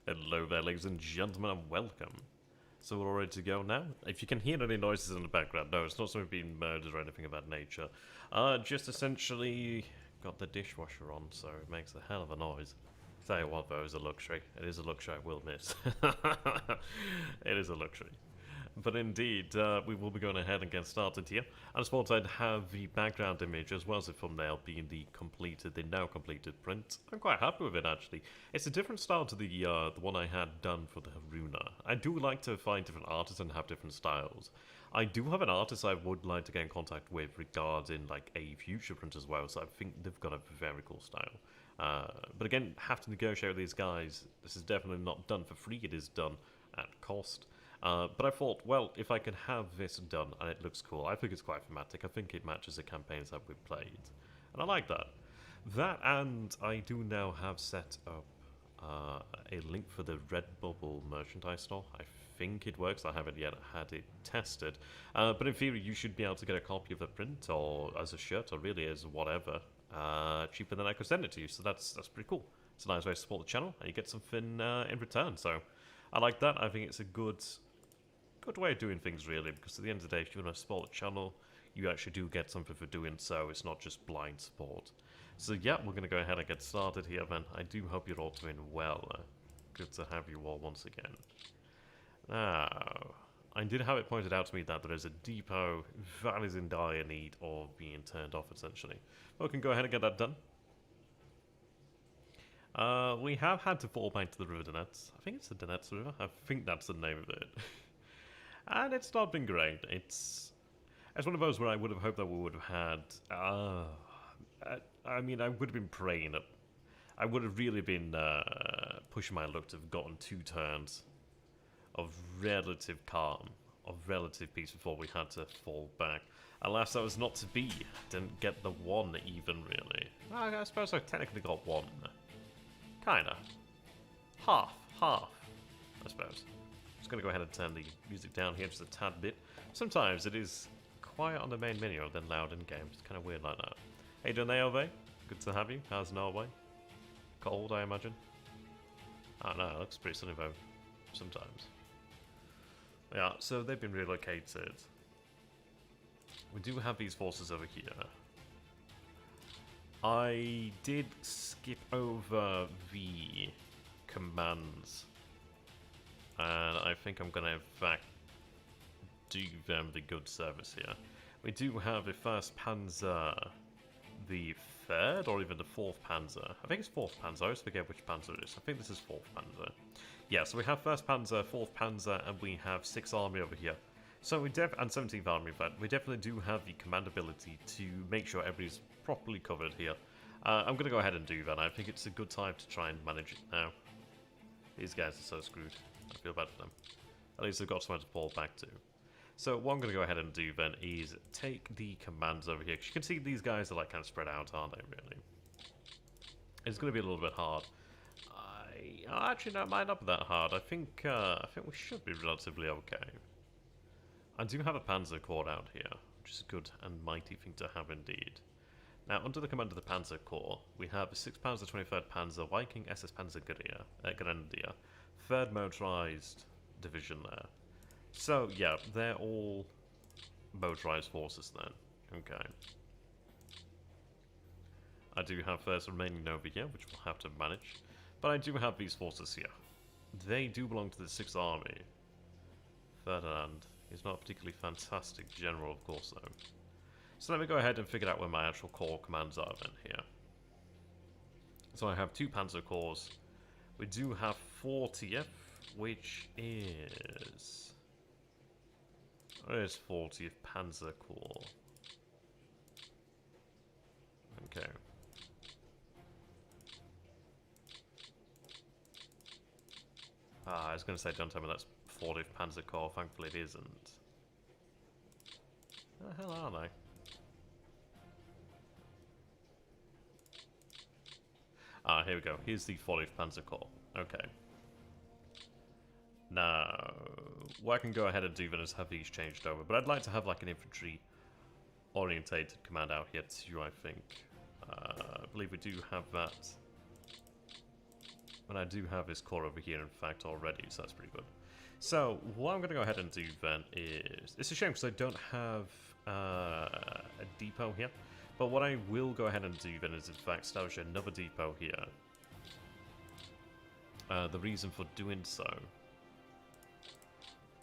Hello there, ladies and gentlemen, and welcome. So we're all ready to go now. If you can hear any noises in the background, no, it's not something being murdered or anything of that nature. Just essentially got the dishwasher on, so it makes a hell of a noise. Tell you what, though, it's a luxury. It is a luxury I will miss. It is a luxury. But indeed, we will be going ahead and get started here. I just thought I'd have the background image as well as the thumbnail being the now completed print. I'm quite happy with it actually. It's a different style to the one I had done for the Haruna. I do like to find different artists and have different styles. I do have an artist I would like to get in contact with regarding like a future print as well, so I think they've got a very cool style. But again, have to negotiate with these guys. This is definitely not done for free, it is done at cost. But I thought, well, if I can have this done and it looks cool, I think it's quite thematic. I think it matches the campaigns that we've played. And I like that. That, and I do now have set up a link for the Redbubble merchandise store. I think it works. I haven't yet had it tested. But in theory, you should be able to get a copy of the print or as a shirt or really as whatever cheaper than I could send it to you. So that's pretty cool. It's a nice way to support the channel and you get something in return. So I like that. I think it's a good way of doing things, really, because at the end of the day, if you want to support the channel, you actually do get something for doing so. It's not just blind support. So yeah, we're going to go ahead and get started here, then. I do hope you're all doing well. Good to have you all once again. Now, I did have it pointed out to me that there is a depot that is in dire need of being turned off, essentially. Well, we can go ahead and get that done. We have had to fall back to the River Donetsk. I think it's the Donetsk River. I think that's the name of it. And it's not been great. It's one of those where I would have hoped that we would have had... I mean, I would have been praying that... I would have really been pushing my luck to have gotten 2 turns of relative calm, of relative peace before we had to fall back. Alas, that was not to be. Didn't get the 1 even, really. I suppose I technically got 1. Kinda. Half, I suppose. Just gonna go ahead and turn the music down here just a tad bit. Sometimes it is quiet on the main menu and then loud in game. It's kind of weird like that. Hey, doing Norway? Good to have you. How's Norway? Cold, I imagine. I don't know, it looks pretty sunny though. Sometimes. Yeah, so they've been relocated. We do have these forces over here. I did skip over the commands, and I think I'm going to in fact do them the good service here. We do have the 1st Panzer, the 3rd, or even the 4th Panzer. I think it's 4th Panzer, I always forget which Panzer it is. I think this is 4th Panzer. Yeah, so we have 1st Panzer, 4th Panzer, and we have 6th Army over here. So we and 17th Army, in fact, we definitely do have the command ability to make sure everybody's properly covered here. I'm going to go ahead and do that. I think it's a good time to try and manage it now. These guys are so screwed. I feel bad for them. At least they've got somewhere to fall back to. So what I'm going to go ahead and do then is take the commands over here. Because you can see these guys are like kind of spread out, aren't they, really? It's going to be a little bit hard. Actually, no, it might not be that hard. I think we should be relatively okay. I do have a Panzer Corps out here, which is a good and mighty thing to have indeed. Now, under the command of the Panzer Corps, we have the 6th Panzer, 23rd Panzer, Viking, SS Panzer Grenadier, 3rd Motorized Division there. So, yeah, they're all motorized forces then. Okay. I do have 1st remaining over here, which we'll have to manage. But I do have these forces here. They do belong to the 6th Army. Ferdinand is not a particularly fantastic general, of course, though. So let me go ahead and figure out where my actual corps commands are then here. So I have 2 Panzer Corps. We do have 40th, which is... Where is 40th Panzer Corps? Okay. I was going to say, don't tell me that's 40th Panzer Corps. Thankfully it isn't. Where the hell are they? Here we go. Here's the 40th Panzer Corps. Okay. Now, what I can go ahead and do then is have these changed over. But I'd like to have like an infantry-orientated command out here too, I think. I believe we do have that And I do have his core over here, in fact, already, so that's pretty good. So, what I'm going to go ahead and do then is... It's a shame because I don't have a depot here. But what I will go ahead and do then is, in fact, establish another depot here. The reason for doing so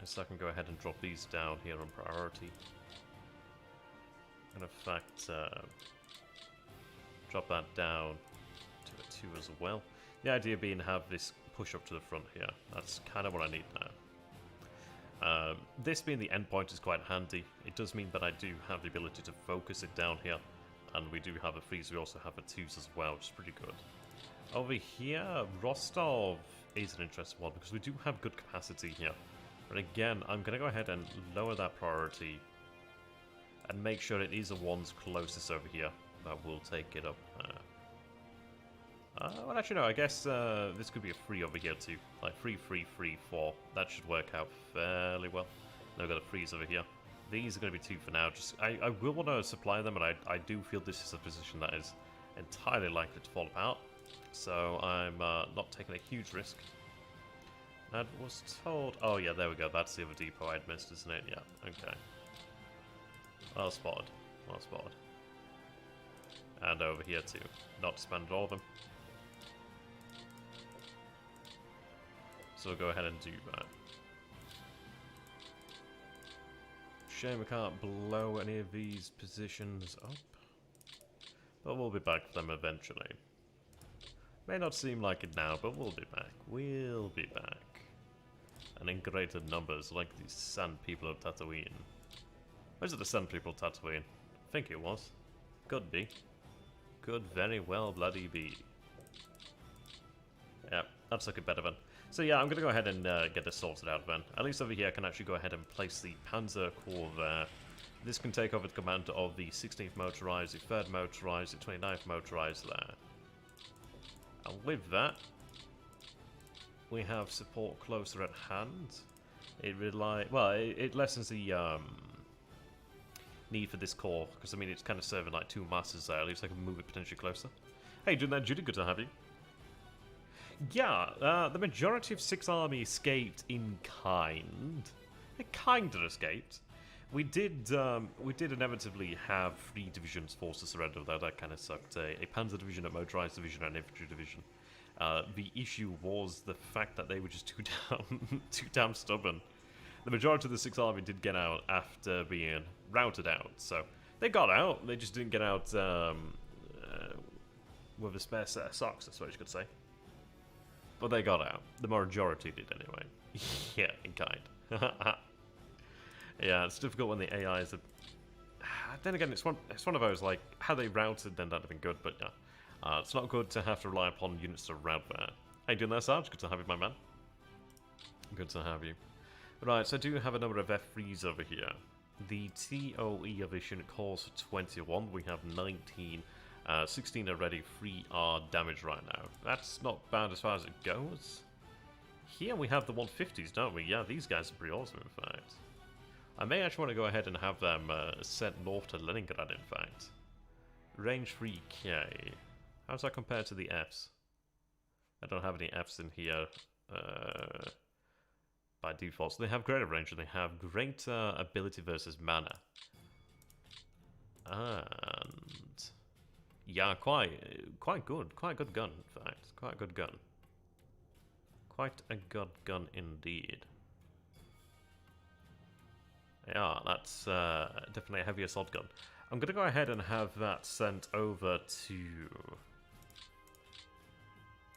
is so I can go ahead and drop these down here on priority. And in fact, drop that down to a 2 as well. The idea being have this push up to the front here. That's kind of what I need now. This being the endpoint is quite handy. It does mean that I do have the ability to focus it down here. And we do have a 3s, we also have a 2s as well, which is pretty good. Over here, Rostov is an interesting one because we do have good capacity here. But again, I'm going to go ahead and lower that priority and make sure it is the ones closest over here that will take it up. Well, actually, no, I guess this could be a 3 over here too. Like 3, 3, 3, 4. That should work out fairly well. Then we've got a 3s over here. These are going to be 2 for now. Just I will want to supply them, and I do feel this is a position that is entirely likely to fall apart. So I'm not taking a huge risk. I was told... Oh yeah, there we go. That's the other depot I'd missed, isn't it? Yeah, okay. Well spotted. Well spotted. And over here too. Not to spend all of them. So we'll go ahead and do that. Shame we can't blow any of these positions up. But we'll be back for them eventually. May not seem like it now, but we'll be back. We'll be back. And in greater numbers, like the Sand People of Tatooine. Was it the Sand People of Tatooine? I think it was. Could be. Could very well bloody be. Yeah, that's looking better then. So yeah, I'm going to go ahead and get this sorted out then. At least over here I can actually go ahead and place the Panzer Corps there. This can take over the command of the 16th Motorized, the 3rd Motorized, the 29th Motorized there. And with that, we have support closer at hand. It lessens the need for this core, because I mean it's kind of serving like 2 masters there. At least I can move it potentially closer. Hey, doing that, Judy? Good to have you. Yeah, the majority of 6th Army escaped in kind. They kind of escaped. We did inevitably have 3 divisions forced to surrender, though that kind of sucked. A Panzer division, a motorized division, and an infantry division. The issue was the fact that they were just too damn stubborn. The majority of the 6th Army did get out after being routed out, so they got out. They just didn't get out with a spare set of socks, I suppose you could say. But they got out. The majority did anyway. Yeah, in kind. Yeah, it's difficult when the AIs are... Then again, it's one of those, like, how they routed, then that'd have been good, but yeah. It's not good to have to rely upon units to route there. How you doing there, Sarge? Good to have you, my man. Good to have you. Right, so I do have a number of F3s over here. The TOE of this unit calls for 21. We have 19. 16 already. 3 are damaged right now. That's not bad as far as it goes. Here we have the 150s, don't we? Yeah, these guys are pretty awesome, in fact. I may actually want to go ahead and have them sent north to Leningrad, in fact. Range 3k. How does that compare to the Fs? I don't have any Fs in here by default. So they have greater range and they have greater ability versus mana. And yeah, quite good. Quite a good gun, in fact. Quite a good gun. Quite a good gun indeed. Yeah, that's definitely a heavy assault gun. I'm going to go ahead and have that sent over to...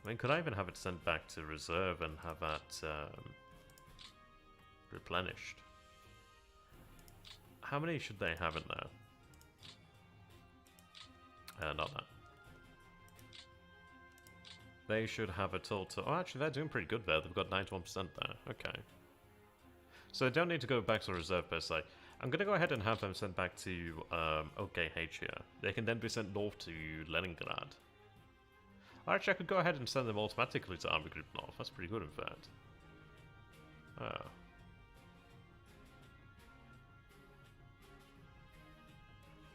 I mean, could I even have it sent back to reserve and have that replenished? How many should they have in there? Not that. They should have a total... Oh, actually, they're doing pretty good there. They've got 91% there. Okay. So they don't need to go back to reserve per se. I'm going to go ahead and have them sent back to OKH here. They can then be sent north to Leningrad. Actually, I could go ahead and send them automatically to Army Group North. That's pretty good, in fact. Oh.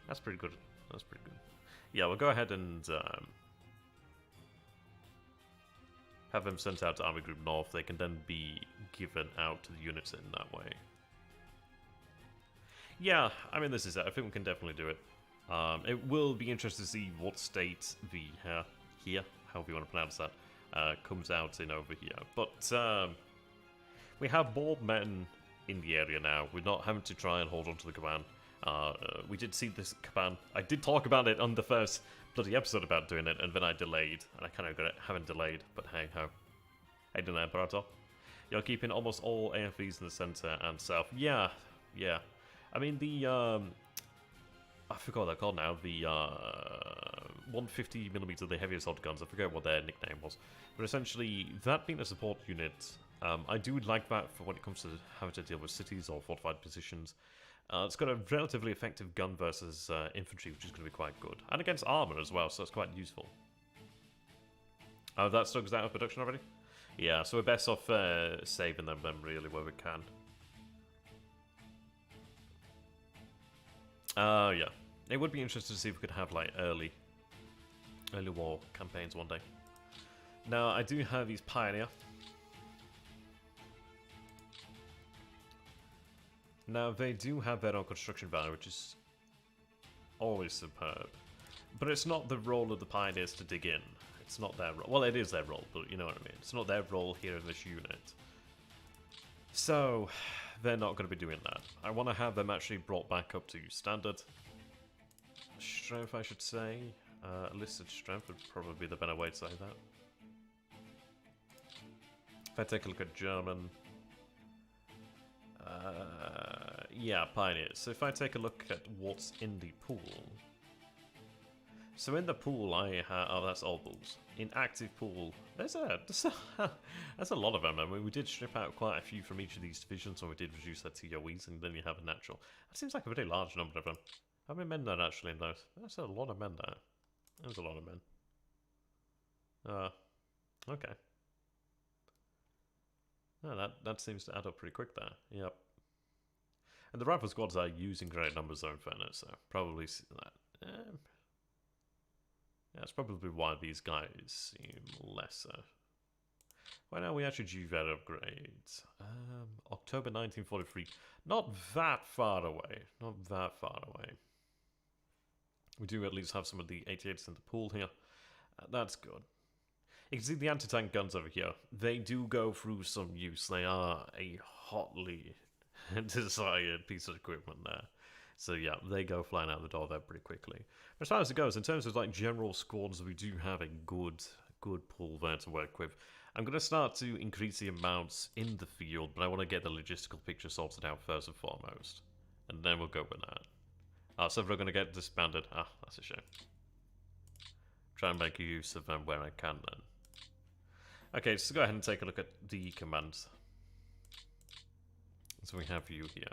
That's pretty good. That's pretty good. Yeah, we'll go ahead and... have them sent out to Army Group North. They can then be given out to the units in that way. Yeah, I mean, this is it. I think we can definitely do it. It will be interesting to see what state the here, however you want to pronounce that, comes out in over here. But we have more men in the area now. We're not having to try and hold on to the command. We did see this command. I did talk about it on the first bloody episode about doing it, and then I delayed, and I kind of haven't delayed. But hey ho, hey done, Imperator. You're keeping almost all AFVs in the center and south. Yeah. I mean the I forgot what they're called now. The 150mm, the heavy assault guns. I forget what their nickname was, but essentially that being a support unit, I do like that for when it comes to having to deal with cities or fortified positions. It's got a relatively effective gun versus infantry, which is going to be quite good, and against armor as well, so it's quite useful. Oh, that stock's out of production already. Yeah, so we're best off saving them really where we can. Yeah. It would be interesting to see if we could have, like, early war campaigns one day. Now, I do have these Pioneer. Now, they do have their own construction value, which is always superb. But it's not the role of the Pioneers to dig in. It's not their role. Well, it is their role, but you know what I mean. It's not their role here in this unit. So, they're not going to be doing that. I want to have them actually brought back up to standard strength, I should say. Listed strength would probably be the better way to say that. If I take a look at German... yeah, Pioneers. So if I take a look at what's in the pool... So in the pool I have... Oh, that's all bulls. In active pool, that's a lot of them. I mean, we did strip out quite a few from each of these divisions, and we did reduce their TOEs, and then you have a natural. That seems like a very large number of them. How many men there actually in those? That's a lot of men there. There's a lot of men. Okay. Oh, that seems to add up pretty quick there. Yep. And the rifle squads are using great numbers though, in fairness, so probably that. Yeah, that's probably why these guys seem lesser. Why now we actually do that upgrades? October 1943. Not that far away. Not that far away. We do at least have some of the 88s in the pool here. That's good. You can see the anti-tank guns over here. They do go through some use. They are a hotly desired piece of equipment there. So yeah, they go flying out the door there pretty quickly. But as far as it goes, in terms of like general squads, we do have a good pool there to work with. I'm going to start to increase the amounts in the field, but I want to get the logistical picture sorted out first and foremost. And then we'll go with that. So if we're going to get disbanded, that's a shame. Try and make use of them where I can then. Okay, so go ahead and take a look at the commands. So we have you here.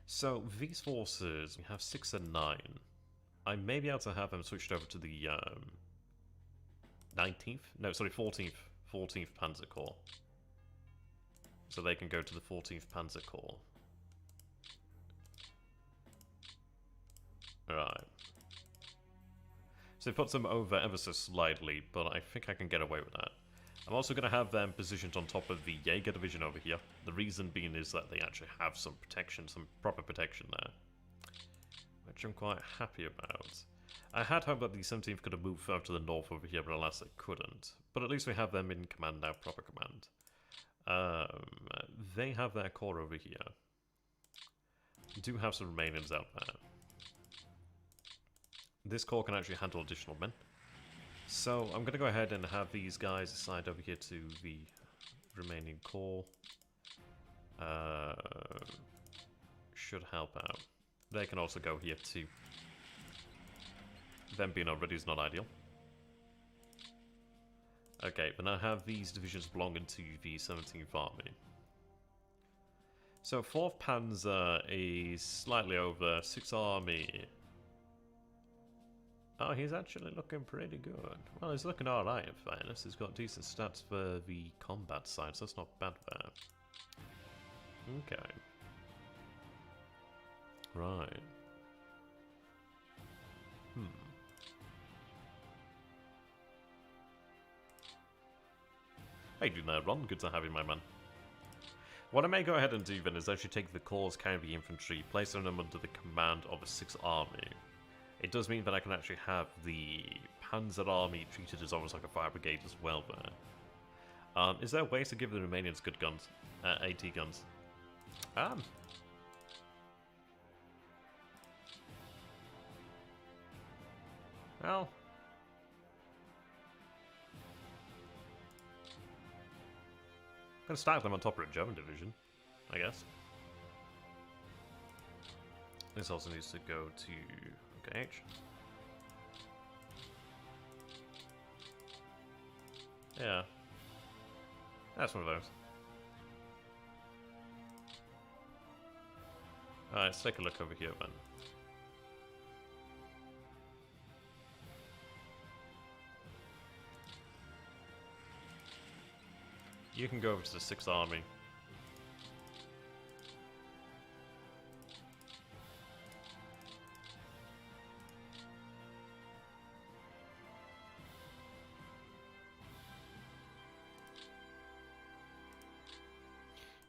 So these forces, we have 6 and 9. I may be able to have them switched over to the 19th? No, sorry, 14th Panzer Corps. So they can go to the 14th Panzer Corps. Right. So it puts them over ever so slightly, but I think I can get away with that. I'm also going to have them positioned on top of the Jaeger division over here. The reason being is that they actually have some protection, some proper protection there. Which I'm quite happy about. I had hoped that the 17th could have moved further to the north over here, but alas it couldn't. But at least we have them in command now, proper command. They have their corps over here. We do have some Romanians out there. This corps can actually handle additional men. So I'm going to go ahead and have these guys assigned over here to the remaining corps. Should help out. They can also go here too. Them being already is not ideal. Okay, but I have these divisions belonging to the 17th Army. So 4th Panzer is slightly over 6th Army. Oh, he's actually looking pretty good. Well, he's looking alright in fairness. He's got decent stats for the combat side, so that's not bad there. Okay. Right. Hey, do that, Ron. Good to have you, my man. What I may go ahead and do then is actually take the Corps Cavalry Infantry, placing them under the command of a 6th Army. It does mean that I can actually have the Panzer Army treated as almost like a fire brigade as well there. Is there ways to give the Romanians good guns? AT guns? Well... I'm gonna stack them on top of a German division, I guess. This also needs to go to engage. Yeah. That's one of those. Alright, let's take a look over here then. You can go over to the 6th Army.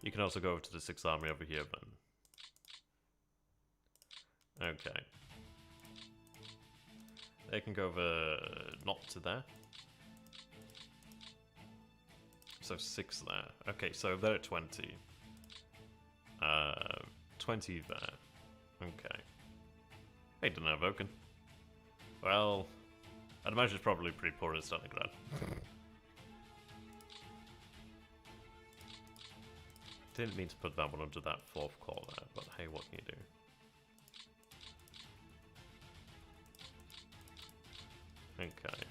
You can also go over to the 6th Army over here then. Okay. They can go over not to there. So 6 there. Okay, so they're at 20. 20 there. Okay. Hey, didn't have Vulcan. Well, I'd imagine it's probably pretty poor in Stalingrad. Didn't mean to put that one under that 4th Corps there, but hey, what can you do? Okay.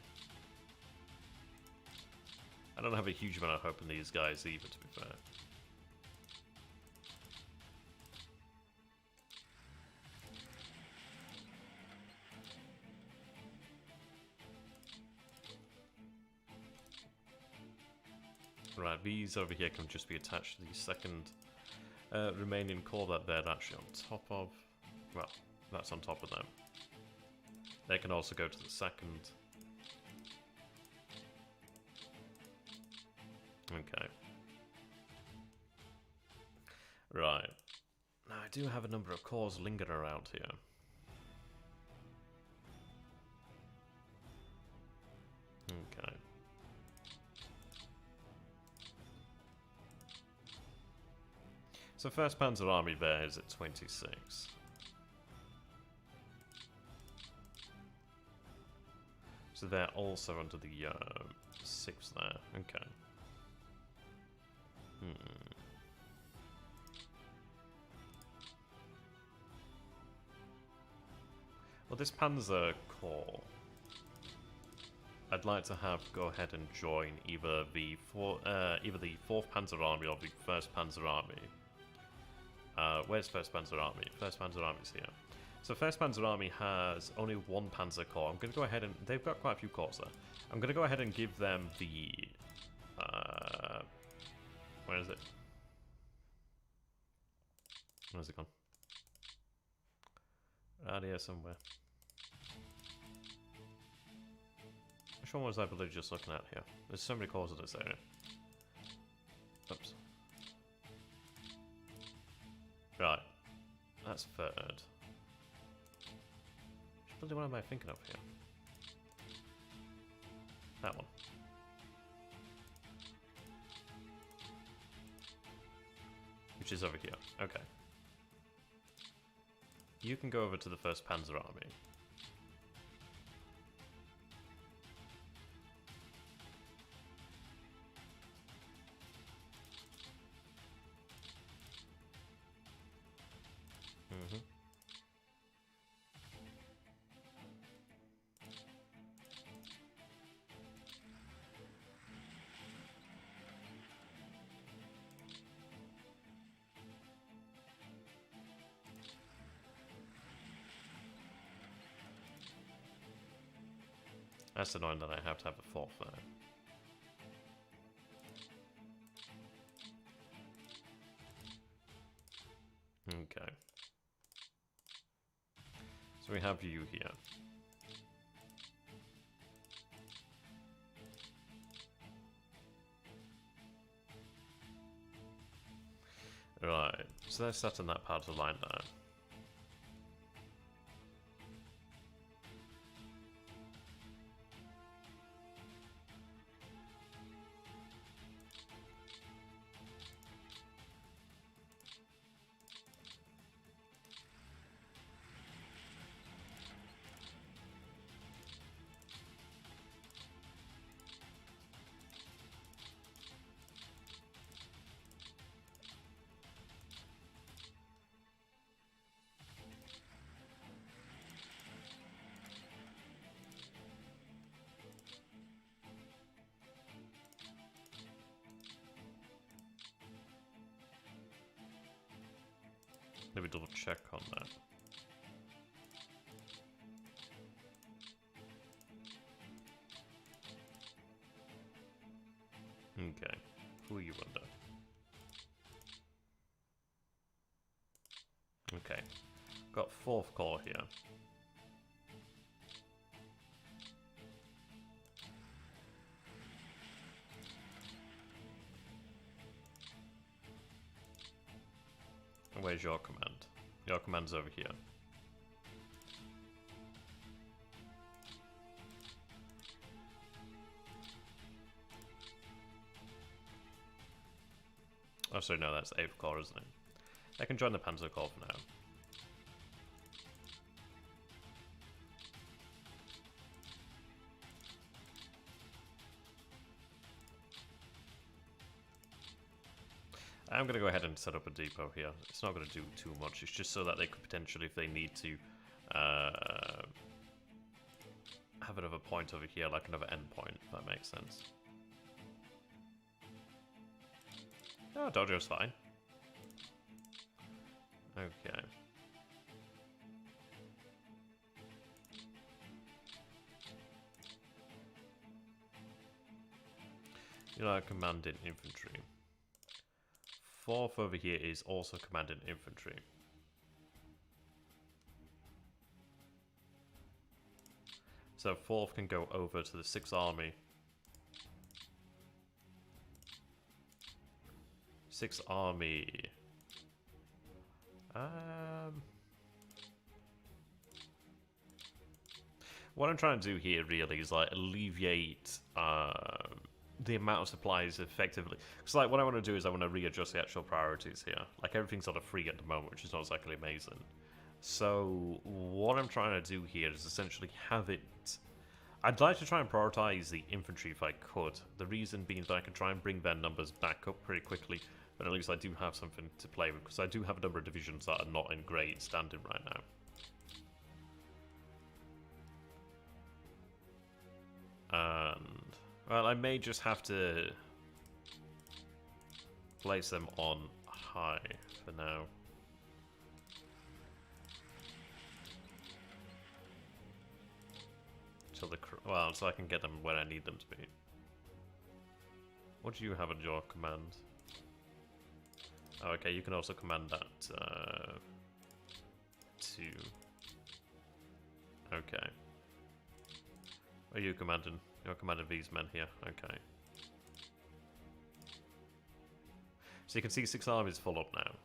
I don't have a huge amount of hope in these guys either, to be fair. Right, these over here can just be attached to the 2nd Romanian Corps that they're actually on top of. Well, that's on top of them. They can also go to the 2nd. Okay. Right. Now, I do have a number of corps lingering around here. Okay. So 1st Panzer Army there is at 26. So they're also under the 6th there. Okay. Well, this Panzer Corps, I'd like to have go ahead and join either the 4th Panzer Army or the 1st Panzer Army. Where's 1st Panzer Army? 1st Panzer Army's here. So 1st Panzer Army has only 1 Panzer Corps. I'm going to go ahead and... They've got quite a few corps there. I'm going to go ahead and give them the... where is it? Where's it gone? Out here somewhere. Which one was I believe just looking at here? There's so many corps in this area. Oops. Right. That's 3rd. Which building what am I thinking of here? That one. Which is over here. Okay. You can go over to the 1st Panzer Army. That's annoying that I have to have a 4th there. Okay. So we have you here. Right, so they're setting that part of the line now. Maybe double check on that. Okay, who are you under? Okay, got 4th core here. Where's your command? Your command's over here. Oh, sorry, no, that's 8th Corps, isn't it? I can join the Panzer Corps for now. I'm going to go ahead and set up a depot here. It's not going to do too much. It's just so that they could potentially, if they need to, have another point over here, like another end point, if that makes sense. Oh, Dojo's fine. Okay. You know, commanding infantry. 4th over here is also commanding infantry. So 4th can go over to the 6th Army. 6th Army. What I'm trying to do here really is like alleviate the amount of supplies effectively. Because like what I want to do is I want to readjust the actual priorities here. Like everything's sort of free at the moment, which is not exactly amazing. So what I'm trying to do here is essentially have it... I'd like to try and prioritize the infantry if I could. The reason being that I can try and bring their numbers back up pretty quickly, but at least I do have something to play with, because I do have a number of divisions that are not in great standing right now. And, well, I may just have to place them on high for now. Till the, well, so I can get them where I need them to be. What do you have at your command? Oh, okay, you can also command that to... Okay. Are you commanding? You're commanding these men here. Okay. So you can see 6 armies full up now.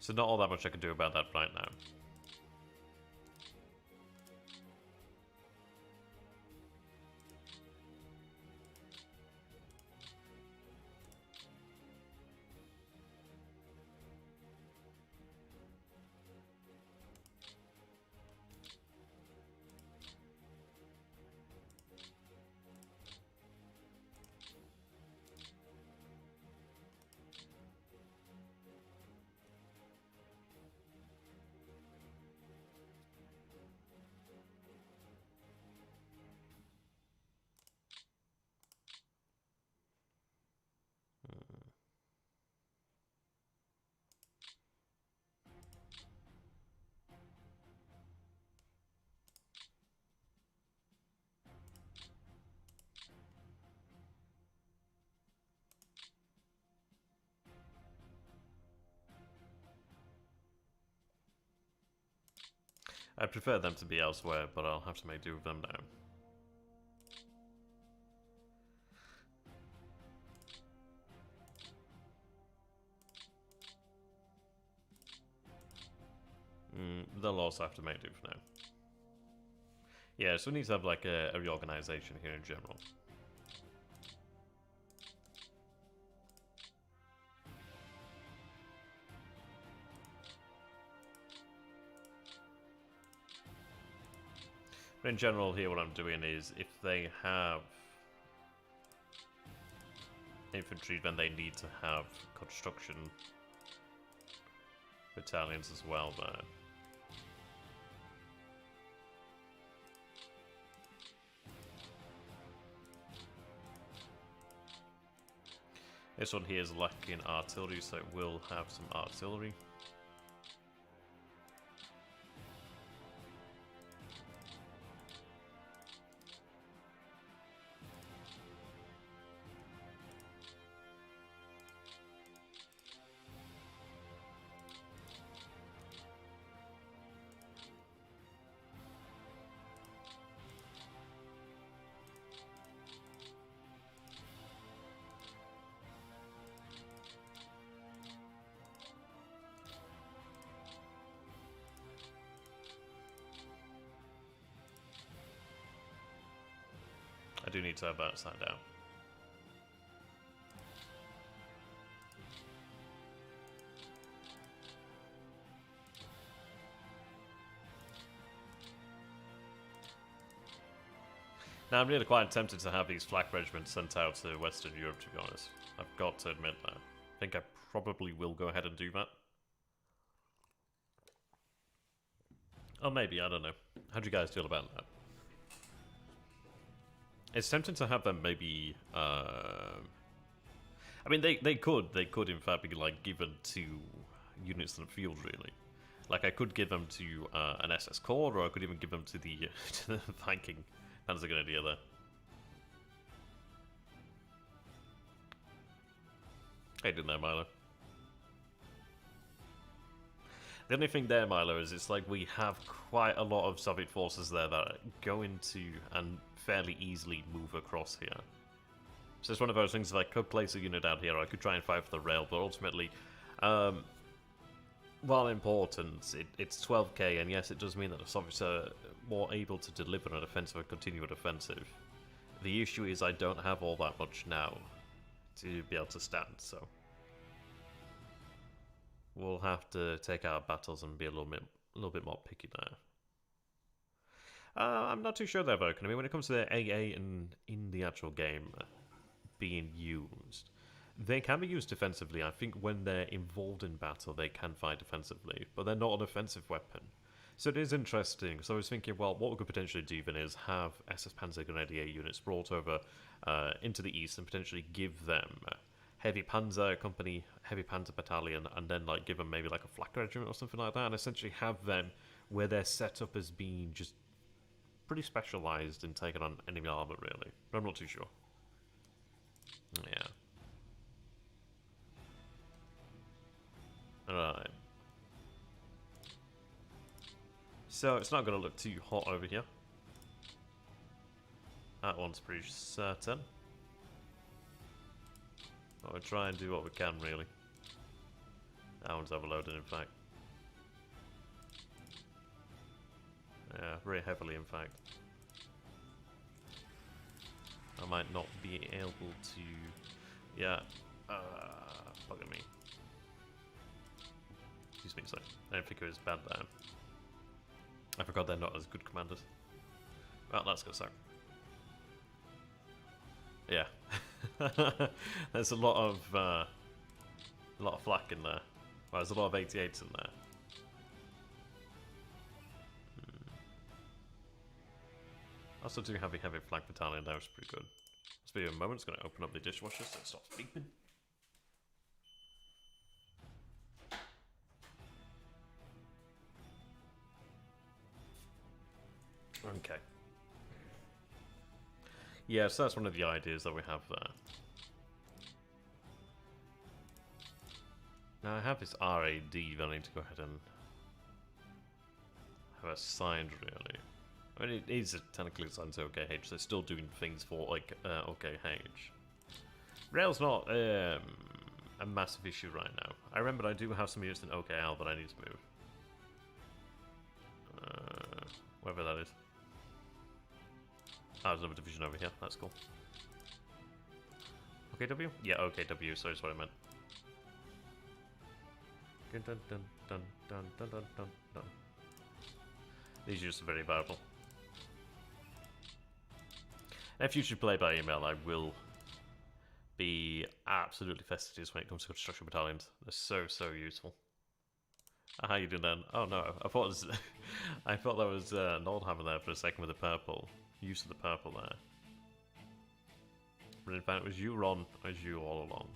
So not all that much I can do about that right now. I prefer them to be elsewhere, but I'll have to make do with them now. They'll also have to make do for now. Yeah, so we need to have like a reorganization here in general. But in general here what I'm doing is if they have infantry, then they need to have construction battalions as well there. This one here is lacking artillery, so it will have some artillery. I do need to have that side down. Now I'm really quite tempted to have these flak regiments sent out to Western Europe, to be honest. I've got to admit that. I think I probably will go ahead and do that. Or maybe, I don't know. How do you guys feel about that? It's tempting to have them maybe. I mean, they could in fact be like given to units in the field, really. Like I could give them to an SS Corps, or I could even give them to the Viking Panzergrenadier there. Hey, didn't know, Milo. The only thing there, Milo, is it's like we have quite a lot of Soviet forces there that are going to and fairly easily move across here. So it's one of those things, if I could place a unit out here, I could try and fight for the rail, but ultimately, while important, it's 12k, and yes, it does mean that the Soviets are more able to deliver an offensive and continue an offensive. The issue is I don't have all that much now to be able to stand, so we'll have to take our battles and be a little bit more picky there. I'm not too sure there, Vulcan. I mean, when it comes to the AA in the actual game being used, they can be used defensively. I think when they're involved in battle, they can fight defensively, but they're not an offensive weapon. So it is interesting. So I was thinking, well, what we could potentially do then is have SS Panzergrenadier units brought over into the east and potentially give them heavy panzer company, heavy panzer battalion, and then like give them maybe like a flak regiment or something like that, and essentially have them where they're set up as being just pretty specialized in taking on enemy armor, really. But I'm not too sure. Yeah. Alright. So it's not going to look too hot over here. That one's pretty certain. But we'll try and do what we can, really. That one's overloaded, in fact. Yeah, very heavily, in fact. I might not be able to... Yeah. Bugger me. Excuse me, sorry. I didn't think it was bad there. I forgot they're not as good commanders. Well, let's go, sir. Yeah. There's a lot of flak in there. Well, there's a lot of 88s in there. Also do have a heavy flak battalion there, which is pretty good. Let's be a moment, it's going to open up the dishwasher so it stops beeping. Okay. Yeah, so that's one of the ideas that we have there. Now I have this RAD that I need to go ahead and have assigned, really. I mean, it is technically assigned to OKH, so it's still doing things for, like, OKH. Rail's not a massive issue right now. I remember I do have some units in OKL that I need to move. Wherever that is. Oh, there's another division over here. That's cool. OKW? Yeah, OKW. Sorry, that's what I meant. Dun, dun, dun, dun, dun, dun, dun, dun, dun. These units are very valuable. If you should play by email, I will be absolutely fastidious when it comes to construction battalions. They're so useful. How you doing then? Oh no, I thought it was I thought that was Nordhammer there for a second with the purple. Use of the purple there. But in fact it was you, Ron, as you all along.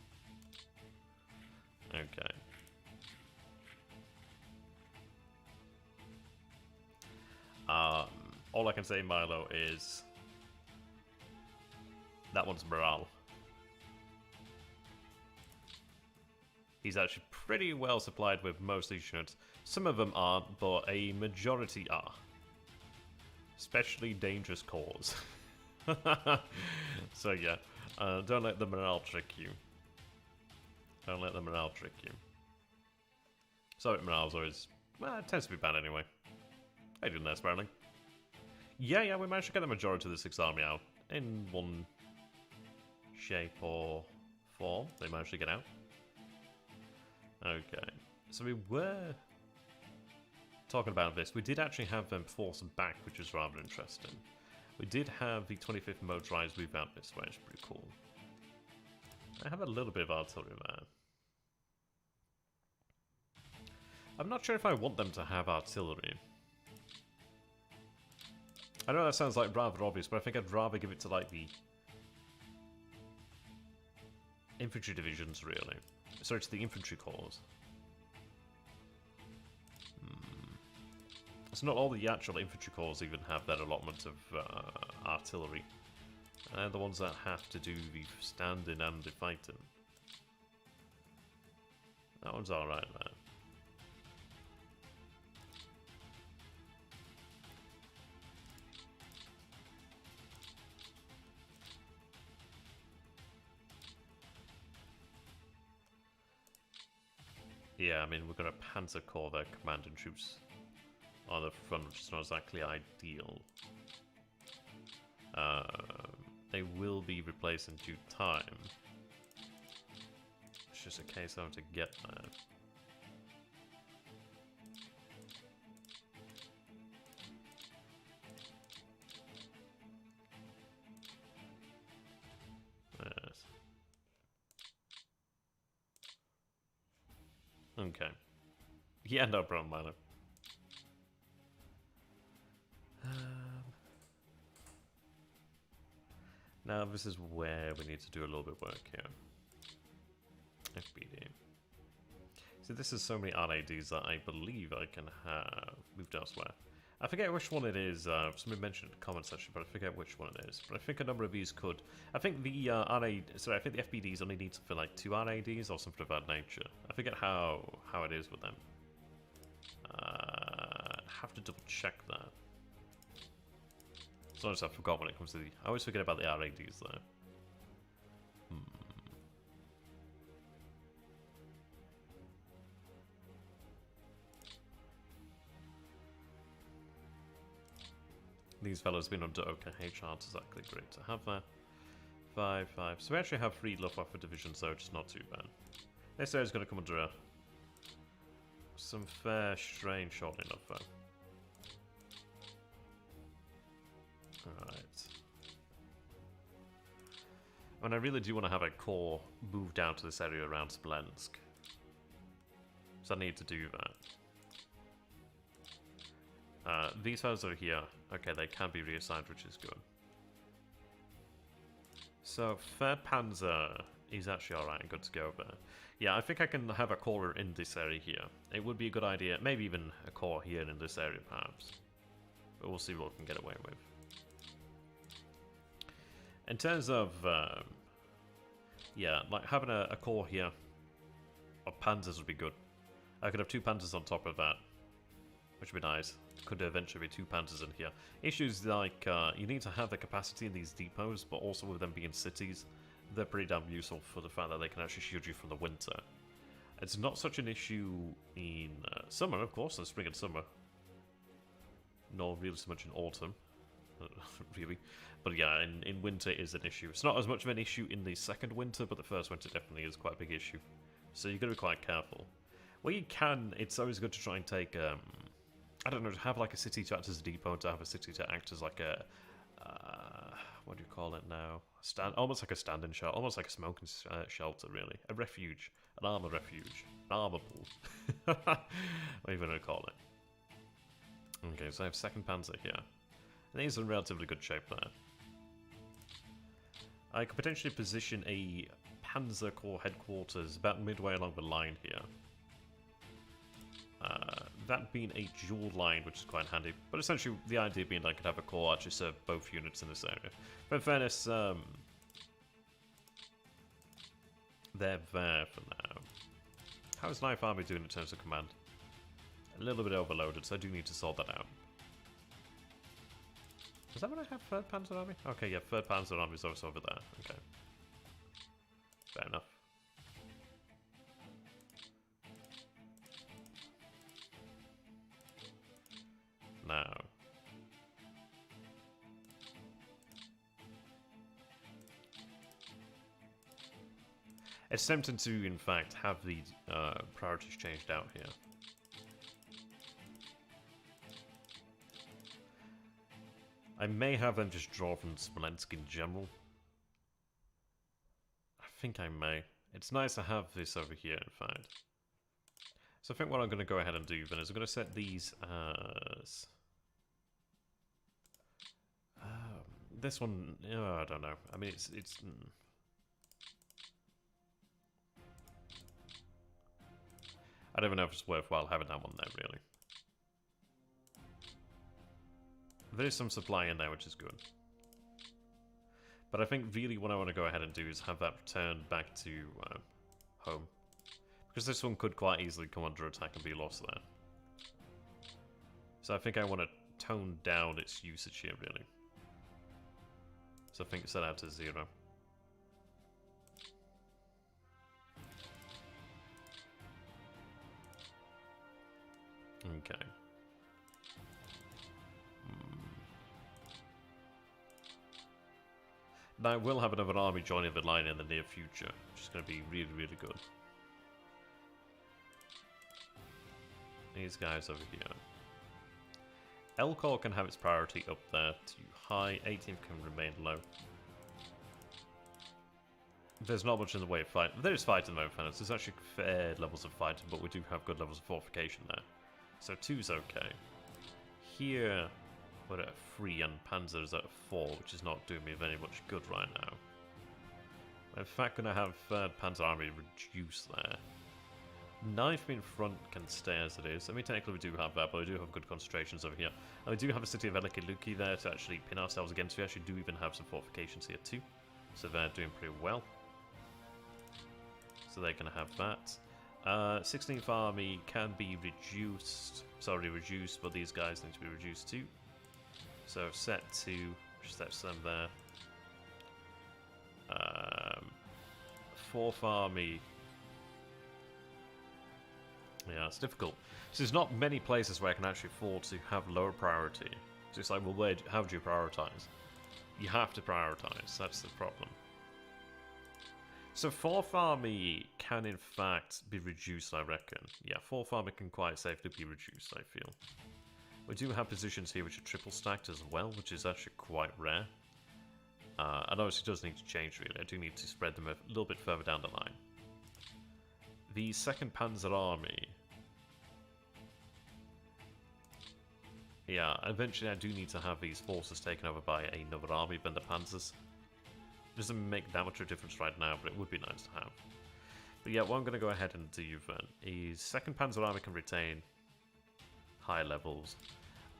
Okay. All I can say, Milo, is that one's morale. He's actually pretty well supplied with most of these units. Some of them aren't, but a majority are. Especially dangerous cores. So yeah, don't let the morale trick you. Don't let the morale trick you. So morale's always, well, it tends to be bad anyway. How you doing there, Sparling? Yeah, we managed to get the majority of the 6th Army out. In one shape or form, they managed to get out. Okay, so we were talking about this. We did actually have them force back, which is rather interesting. We did have the 25th motorized move out this way, which is pretty cool. I have a little bit of artillery there. I'm not sure if I want them to have artillery. I know that sounds like rather obvious, but I think I'd rather give it to like the infantry divisions, really. Sorry, to the infantry corps. So not all the actual infantry corps even have that allotment of artillery. They're the ones that have to do the standing and the fighting. That one's alright, man. Yeah, I mean, we've got a Panzer Corps there commanding troops on the front, which is not exactly ideal. They will be replaced in due time. It's just a case of to get there. Yes. Okay. Yeah, no problem, Milo. Now this is where we need to do a little bit of work here. FBD. So this is so many RADs that I believe I can have moved elsewhere. I forget which one it is. Somebody mentioned in the comment section, but I forget which one it is. But I think a number of these could. I think the I think the FBDs only need something like 2 RADs or something of that nature. I forget how it is with them. I have to double check that. Sometimes I forgot when it comes to the. I always forget about the RADs though. These fellows been under OKH aren't exactly great to have there. 5-5. So we actually have 3 Luftwaffe divisions, so it's not too bad. This area is going to come under some fair strain shortly enough, though. Alright. And I really do want to have a corps move down to this area around Smolensk. So I need to do that. These fellows are here. Okay, they can be reassigned, which is good. So, Fair Panzer is actually alright and good to go there. Yeah, I think I can have a corps in this area here. It would be a good idea, maybe even a corps here in this area, perhaps. But we'll see what we can get away with. In terms of, yeah, like having a corps here of Panzers would be good. I could have 2 Panzers on top of that. which would be nice. Could eventually be 2 panzers in here. Issues like you need to have the capacity in these depots, but also with them being cities, they're pretty damn useful for the fact that they can actually shield you from the winter. It's not such an issue in summer, of course, in spring and summer. Nor really so much in autumn, really. But yeah, in winter it is an issue. It's not as much of an issue in the second winter, but the first winter definitely is quite a big issue. So you've got to be quite careful. Where you can, it's always good to try and take, I don't know, to have like a city to act as a depot, to have a city to act as like a, what do you call it now? Almost like a stand-in shelter, almost like a smoking shelter, really. A refuge, an armor refuge, an armor pool. What are you going to call it? Okay, so I have 2nd Panzer here. And he's in relatively good shape there. I could potentially position a Panzer Corps headquarters about midway along the line here. That being a dual line, which is quite handy. But essentially, the idea being I could have a corps actually serve both units in this area. But in fairness, they're there for now. How is Knife Army doing in terms of command? A little bit overloaded, so I do need to sort that out. Is that what I have, 3rd Panzer Army? Okay, yeah, 3rd Panzer Army is also over there. Okay. Fair enough. Now. It's tempting to, in fact, have the priorities changed out here. I may have them just draw from Smolensk in general. I think I may. It's nice to have this over here, in fact. So I think what I'm going to go ahead and do then is I'm going to set these as... this one, I don't know. I mean, it's I don't even know if it's worthwhile having that one there, really. There is some supply in there, which is good. But I think really what I want to go ahead and do is have that return back to home. Because this one could quite easily come under attack and be lost there. So I think I want to tone down its usage here, really. So I think set out to 0. Okay. Now, we'll have another army joining the line in the near future, which is going to be really, really good. These guys over here. L-Corps can have its priority up there to high, 18th can remain low. There's not much in the way of fight. There is fight in the moment, friends. There's actually fair levels of fighting, but we do have good levels of fortification there. So 2's okay. Here, we're at 3 and Panzer is at 4, which is not doing me very much good right now. I'm in fact going to have 3rd Panzer Army reduce there. 9th in front can stay as it is. I mean, technically we do have that, but we do have good concentrations over here. And we do have a city of Elikiluki there to actually pin ourselves against. We actually do even have some fortifications here too. So they're doing pretty well. So they're going to have that. 16th Army can be reduced. Sorry, reduced, but these guys need to be reduced too. So set to, which sets them there. 4th Army. Yeah, it's difficult. So there's not many places where I can actually afford to have lower priority. So it's like, well, how do you prioritize? You have to prioritize. That's the problem. So 4th Army can in fact be reduced, I reckon. Yeah, 4th Army can quite safely be reduced, I feel. We do have positions here which are triple stacked as well, which is actually quite rare. And obviously it does need to change, really. I do need to spread them a little bit further down the line. The 2nd Panzer Army. Yeah, eventually I do need to have these forces taken over by another army than the Panzers. It doesn't make that much of a difference right now, but it would be nice to have. But yeah, what I'm going to go ahead and do then is 2nd Panzer Army can retain high levels.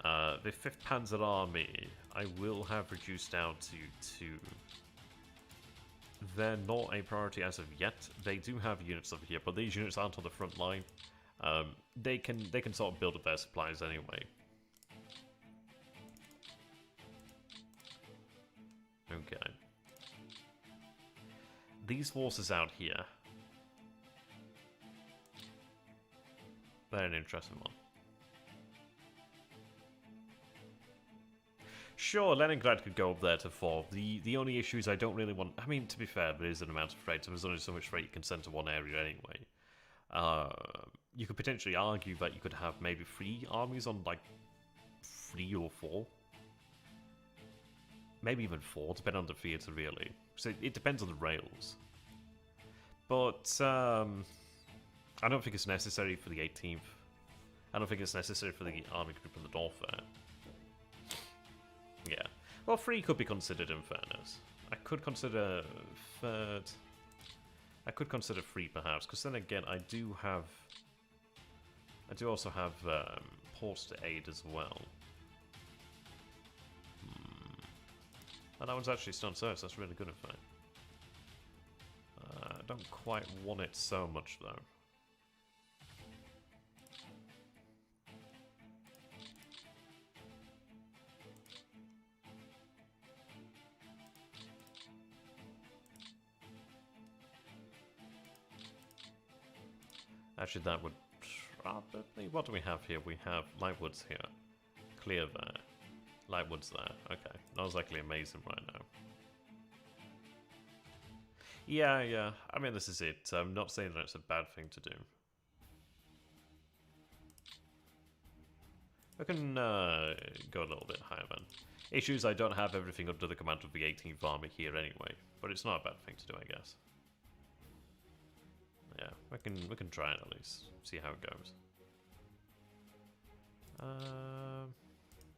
The 5th Panzer Army I will have reduced down to 2. They're not a priority as of yet. They do have units over here, but these units aren't on the front line. They can sort of build up their supplies anyway. Okay. These forces out here. They're an interesting one. Sure, Leningrad could go up there to 4. The only issue is I don't really want... I mean, to be fair, there is an amount of freight, and there's only so much freight you can send to one area anyway. You could potentially argue that you could have maybe 3 armies on, like, 3 or 4. Maybe even 4, depending on the theatre, really. So it depends on the rails. But, I don't think it's necessary for the 18th. I don't think it's necessary for the army group in the north there. Yeah. Well, 3 could be considered in fairness. I could consider 3rd. I could consider 3 perhaps, because then again, I do also have ports to aid as well. And that one's actually stunned service, that's really good in fact. I don't quite want it so much though. Actually, that would probably... What do we have here? We have Lightwoods here. Clear there. Lightwoods there. Okay. Not exactly amazing right now. Yeah. I mean, this is it. I'm not saying that it's a bad thing to do. I can go a little bit higher then. Issues, I don't have everything under the command of the 18th Army here anyway. But it's not a bad thing to do, I guess. Yeah, we can try it at least. See how it goes.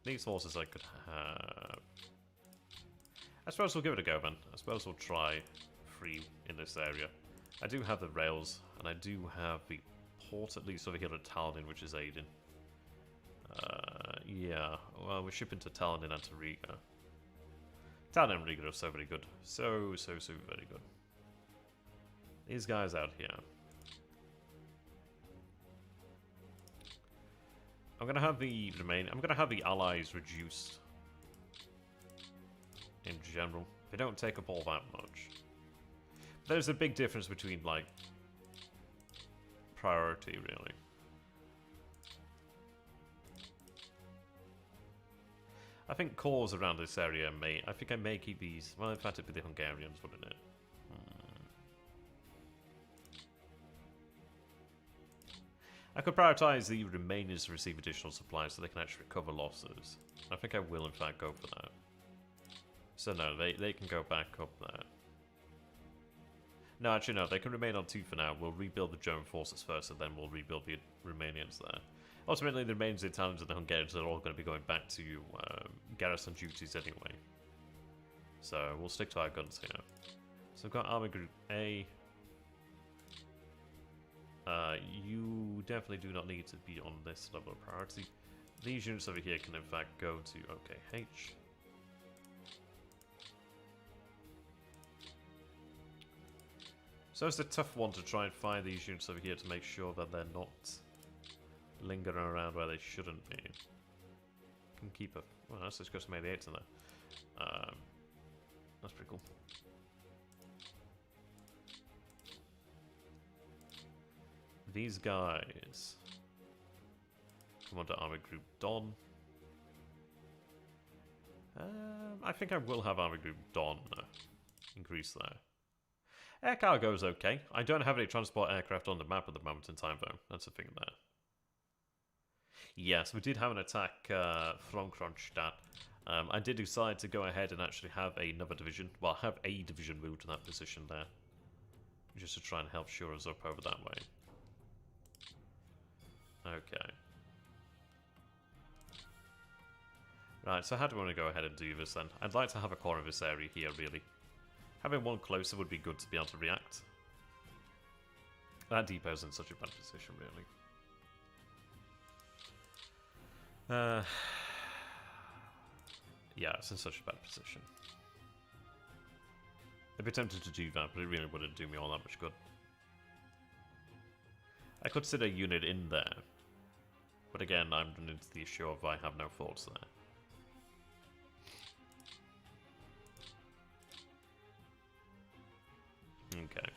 These forces I could have. I suppose we'll give it a go then. I suppose we'll try 3 in this area. I do have the rails, and I do have the port at least over here at Tallinn, which is aiding. Yeah, well, we're shipping to Tallinn and to Riga. Tallinn and Riga are so very good. So very good. These guys out here. I'm gonna have the allies reduced in general. They don't take up all that much. There's a big difference between like priority really. I think cores around this area I think I may keep these. Well, in fact, it'd be the Hungarians, wouldn't it? I could prioritize the Romanians to receive additional supplies so they can actually recover losses. I think I will in fact go for that. So no, they can go back up there. No, actually no, they can remain on 2 for now. We'll rebuild the German forces first and then we'll rebuild the Romanians there. Ultimately, the Romanians, the Italians and the Hungarians are all going to be going back to garrison duties anyway. So we'll stick to our guns here. So we've got Army Group A. You definitely do not need to be on this level of priority. These units over here can in fact go to OKH. So it's a tough one to try and find these units over here to make sure that they're not lingering around where they shouldn't be. Can keep a... Well, that's just got some 88s in there. That's pretty cool. These guys come on to Army Group Don. I think I will have Army Group Don increase there. Air cargo is okay. I don't have any transport aircraft on the map at the moment in time, though. That's the thing there. Yes, we did have an attack from Kronstadt. I did decide to go ahead and actually have another division. Well, have a division moved to that position there. Just to try and help shore us up over that way. Okay. Right, so how do we want to go ahead and do this then? I'd like to have a core of this area here, really. Having one closer would be good to be able to react. That depot's in such a bad position, really. Yeah, it's in such a bad position. I'd be tempted to do that, but it really wouldn't do me all that much good. I could sit a unit in there. But again, I'm running into the issue of I have no forts there. Okay.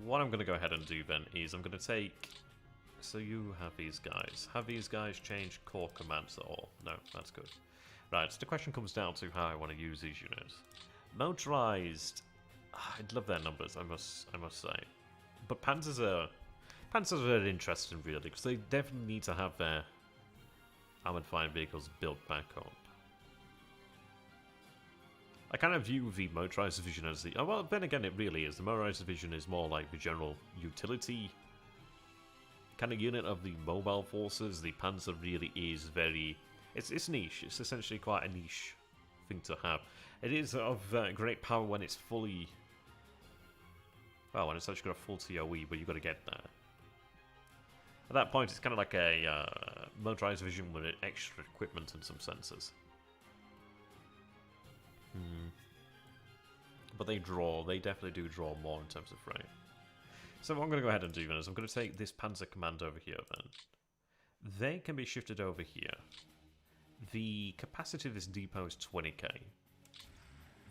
What I'm going to go ahead and do then is I'm going to take... So you have these guys. Have these guys change core commands at all? No, that's good. Right, so the question comes down to how I want to use these units. Motorized... I'd love their numbers, I must say. But Panzers are very interesting, really, because they definitely need to have their armored fighting vehicles built back up. I kind of view the motorized division as the... Oh, well, then again, it really is. The motorized division is more like the general utility kind of unit of the mobile forces. The Panzer really is very... It's niche. It's essentially quite a niche thing to have. It is of great power when it's fully... Well, when it's actually got a full TOE, but you've got to get there. At that point, it's kind of like a motorized division with extra equipment in some senses. But they definitely do draw more in terms of freight. So what I'm going to go ahead and do then is I'm going to take this Panzer Command over here then. They can be shifted over here. The capacity of this depot is 20k.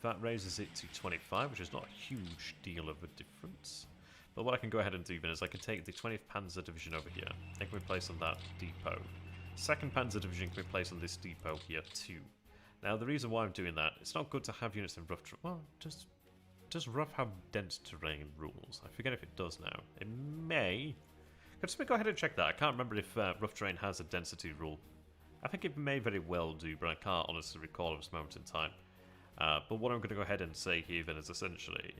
That raises it to 25, which is not a huge deal of a difference. But what I can go ahead and do then is I can take the 20th Panzer Division over here. It can be placed on that depot. 2nd Panzer Division can be placed on this depot here too. Now the reason why I'm doing that, it's not good to have units in rough terrain. Well, does rough have dense terrain rules? I forget if it does now. It may. Could just go ahead and check that. I can't remember if rough terrain has a density rule. I think it may very well do, but I can't honestly recall at this moment in time. But what I'm going to go ahead and say here then is essentially...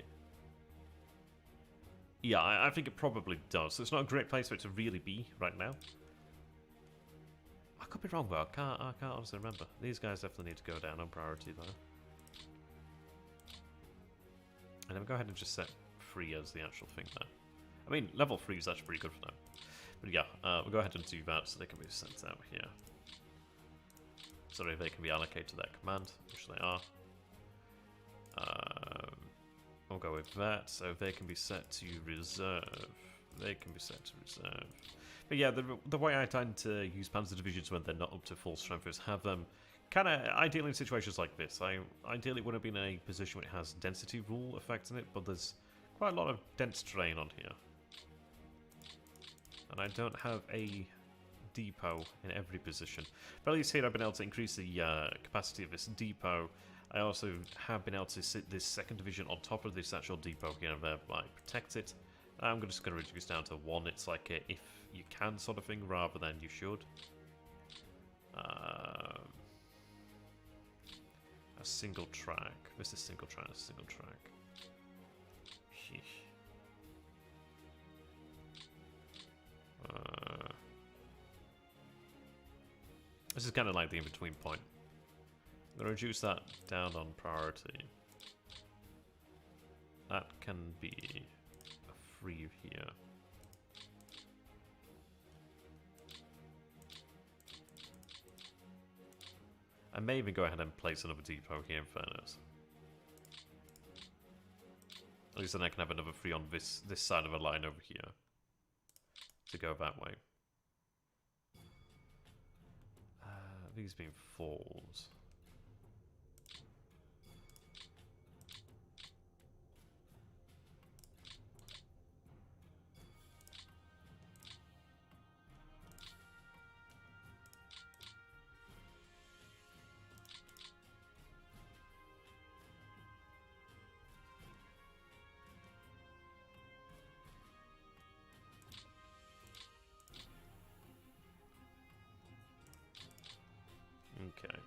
Yeah, I think it probably does. So it's not a great place for it to really be right now. I could be wrong though, I can't honestly remember. These guys definitely need to go down on priority though. And then we'll go ahead and just set 3 as the actual thing there. I mean, level 3 is actually pretty good for them. But yeah, we'll go ahead and do that so they can be sent out here. So they can be allocated to that command, which they are. We'll go with that, so they can be set to reserve. They can be set to reserve. But yeah, the way I tend to use Panzer Divisions when they're not up to full strength is have them kind of, ideally in situations like this, I ideally want to be in a position where it has density rule affecting it, but there's quite a lot of dense terrain on here. And I don't have a depot in every position. But at least here I've been able to increase the capacity of this depot. I also have been able to sit this 2nd division on top of this actual depot here and thereby protect it. I'm just going to reduce down to 1. It's like a if you can sort of thing rather than you should. A single track. This is single track, single track. Sheesh. This is kind of like the in-between point. I'm going to reduce that down on priority. That can be a free here. I may even go ahead and place another depot here in fairness. At least then I can have another free on this side of a line over here. To go that way. These being falls. Okay.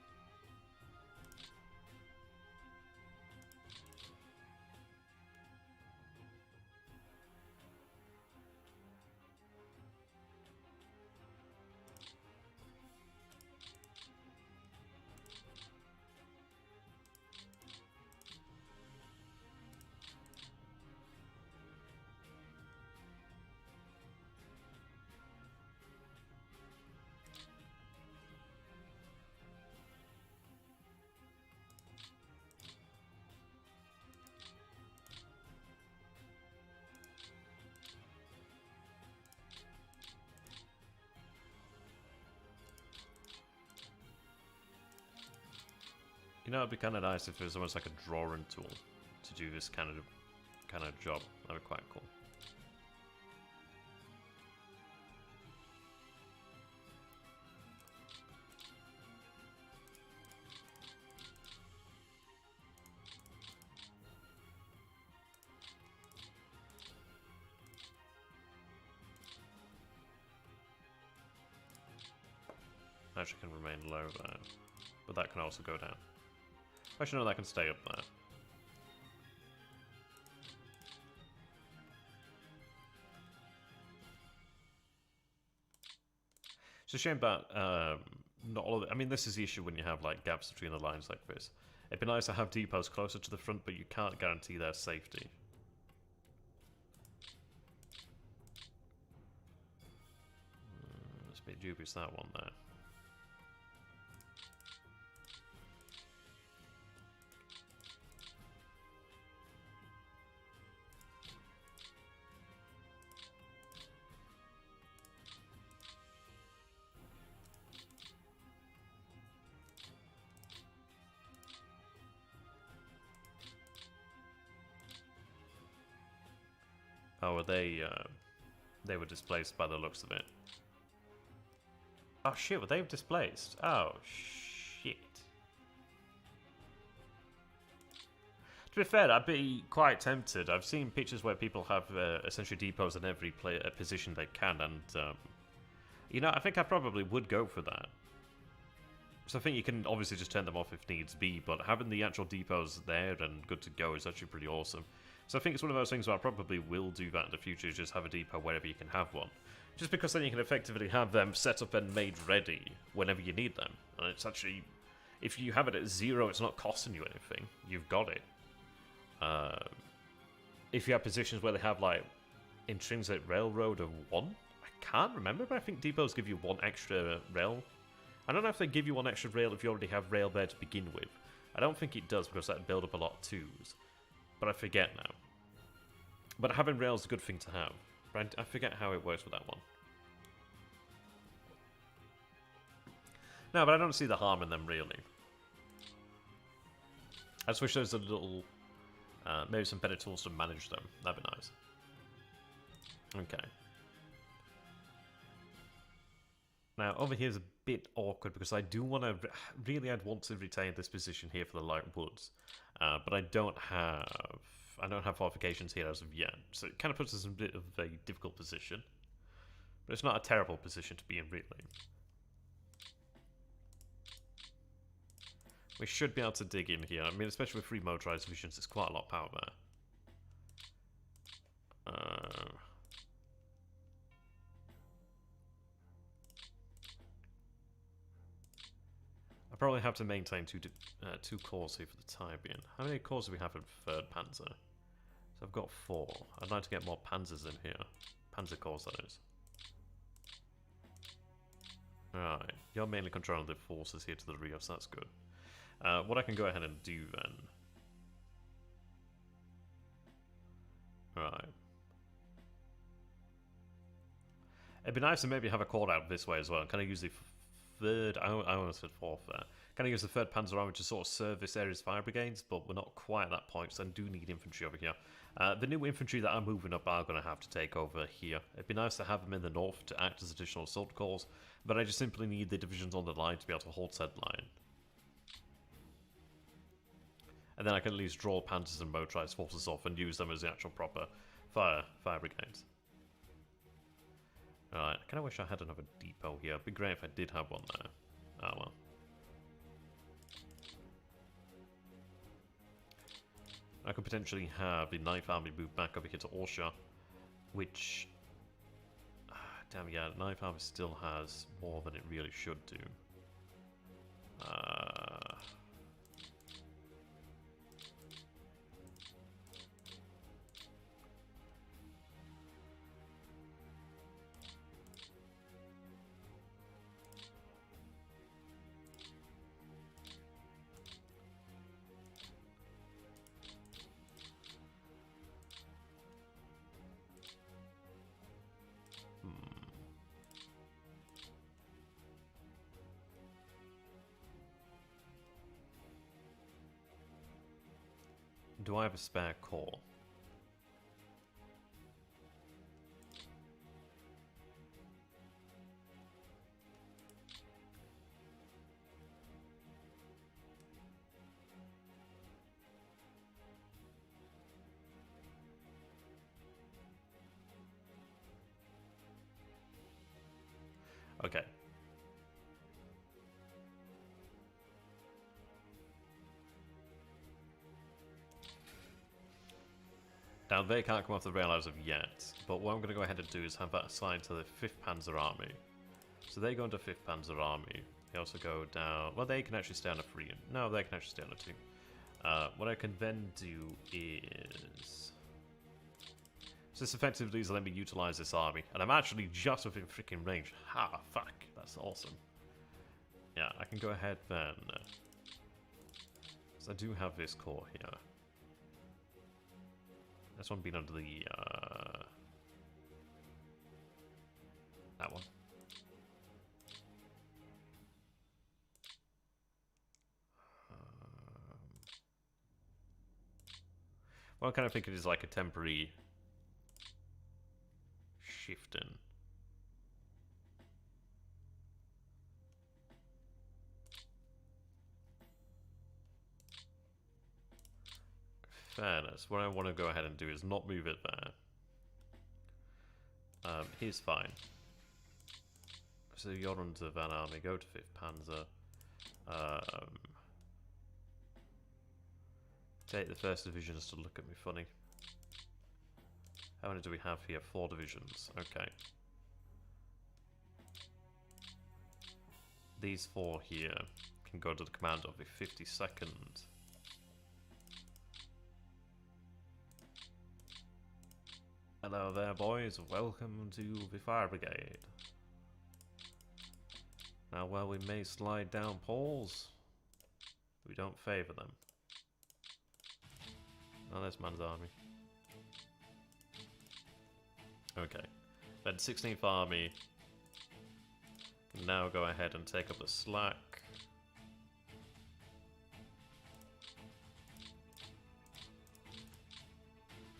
You know, it'd be kind of nice if there was almost like a drawing tool to do this kind of job. That'd be quite cool. Actually can remain low there, but that can also go down. Actually, no, that can stay up there. It's a shame that not all of it. I mean, this is the issue when you have like gaps between the lines like this. It'd be nice to have depots closer to the front, but you can't guarantee their safety. It's a bit dubious, that one there. Oh, were they were displaced by the looks of it. Oh shit, were they displaced? Oh shit. To be fair, I'd be quite tempted. I've seen pictures where people have essentially depots in every position they can, and you know, I think I probably would go for that. So I think you can obviously just turn them off if needs be, but having the actual depots there and good to go is actually pretty awesome. So I think it's one of those things where I probably will do that in the future, just have a depot wherever you can have one. Just because then you can effectively have them set up and made ready whenever you need them. And it's actually, if you have it at 0, it's not costing you anything. You've got it. If you have positions where they have like intrinsic railroad of 1, I can't remember, but I think depots give you 1 extra rail. I don't know if they give you 1 extra rail if you already have rail there to begin with. I don't think it does because that'd build up a lot of 2s. But I forget now. But having rail is a good thing to have. But I forget how it works with that one. No, but I don't see the harm in them, really. I just wish there was a little... maybe some better tools to manage them. That'd be nice. Okay. Now, over here is a bit awkward because I do want to... Really, I'd want to retain this position here for the light woods. But I don't have fortifications here as of yet. So it kind of puts us in a bit of a difficult position. But it's not a terrible position to be in, really. We should be able to dig in here. I mean, especially with 3 motorized divisions, there's quite a lot of power there. I probably have to maintain two cores here for the time being. How many cores do we have in 3rd Panzer? So I've got 4. I'd like to get more Panzers in here. Panzer cores, that is. Alright, you're mainly controlling the forces here to the rear, so that's good. What I can go ahead and do then... Right. It'd be nice to maybe have a cord out this way as well, and kind of use the 3rd... I almost said 4th there. Kind of use the 3rd Panzer Army to sort of serve this area's fire brigades, but we're not quite at that point, so I do need infantry over here. The new infantry that I'm moving up are going to have to take over here. It'd be nice to have them in the north to act as additional assault corps, but I just simply need the divisions on the line to be able to hold said line. And then I can at least draw Panzers and motorized forces off and use them as the actual proper fire brigades. Alright, I kind of wish I had another depot here. It'd be great if I did have one there. Oh well. I could potentially have the 9th Army move back over here to Orsha, which... damn, yeah, 9th Army still has more than it really should do. do I have a spare core? Okay. Now, they can't come off the rail as of yet, but what I'm going to go ahead and do is have that assigned to the 5th Panzer Army. So they go into 5th Panzer Army. They also go down... Well, they can actually stay on a 3. No, they can actually stay on a 2. What I can then do is... So this effectively is let me utilize this army. And I'm actually just within freaking range. Ha, fuck. That's awesome. Yeah, I can go ahead then. So I do have this core here. This one being under the, that one. Well, I kind of think it is like a temporary shift in. Fairness, what I want to go ahead and do is not move it there. Here's fine. So you're under Van Army, go to 5th Panzer. Take the 1st Division just to look at me funny. How many do we have here? 4 divisions. Okay. These 4 here can go to the command of the 52nd. Hello there, boys. Welcome to the Fire Brigade. Now, while we may slide down poles, we don't favour them. Now, this man's army. Okay. Then 16th Army can now go ahead and take up the slack.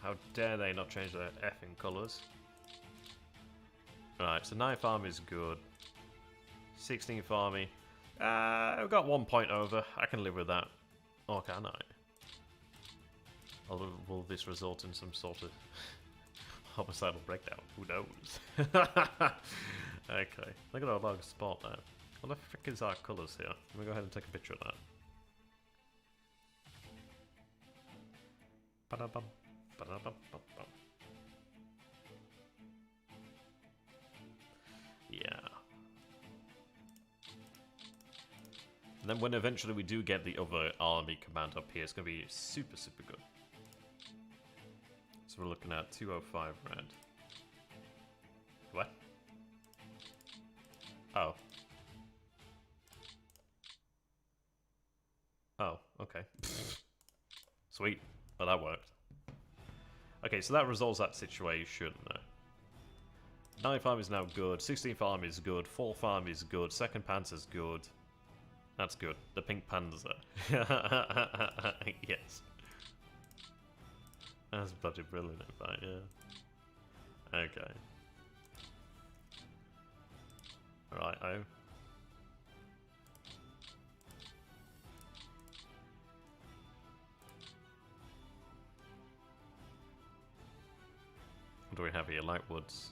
How dare they not change their effing colours? Right, so 9th Army is good. 16th Army. I've got 1 point over. I can live with that. Or can I? Or will this result in some sort of homicidal breakdown? Who knows? Okay. Look at our log spot there. What the frick is our colours here? Let me go ahead and take a picture of that. Ba-da-bum. Yeah. And then when eventually we do get the other army command up here, it's going to be super, super good. So we're looking at 205 red. What? Oh. Oh, okay. Sweet. Well, that worked. Okay, so that resolves that situation. 9th Army is now good, 16th Army is good, 4th Army is good, 2nd Panzer's good. That's good. The Pink Panzer. Yes. That's bloody brilliant, in fact, yeah. Okay. Right-o. What do we have here? Light woods.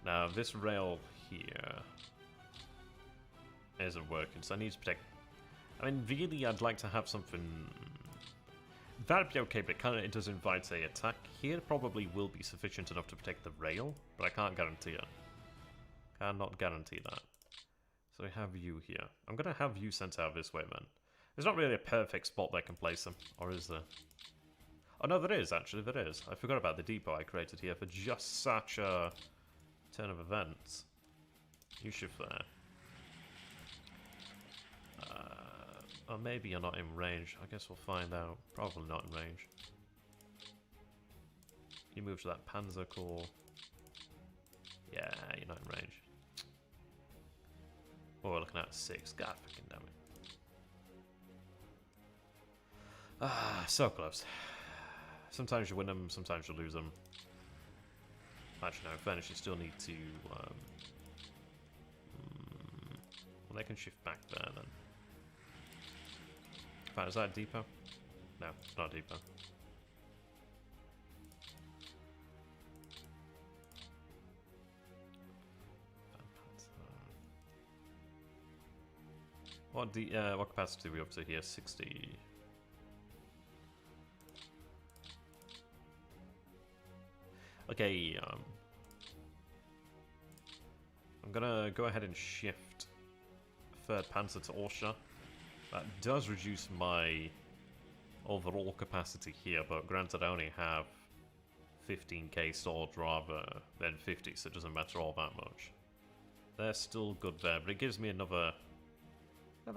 Now, this rail here isn't working, so I need to protect... I mean, really, I'd like to have something... That'd be okay, but it does invite a attack. Here probably will be sufficient enough to protect the rail, but I can't guarantee it. Cannot guarantee that. So we have you here. I'm going to have you sent out this way, then. There's not really a perfect spot that I can place them, or is there? Oh no, there is, actually, there is. I forgot about the depot I created here for just such a turn of events. You shift there. Or maybe you're not in range. I guess we'll find out. Probably not in range. You move to that Panzer Corps. Yeah, you're not in range. Oh, we're looking at 6. God fucking damn it. Ah, so close. Sometimes you win them, sometimes you lose them. Actually, no, in fairness, you still need to... well, they can shift back there, then. In fact, is that a depot? No, it's not a depot. What capacity are we up to here? 60. Okay, I'm gonna go ahead and shift 3rd Panzer to Orsha. That does reduce my overall capacity here, but granted I only have 15k sword rather than 50, so it doesn't matter all that much. They're still good there, but it gives me another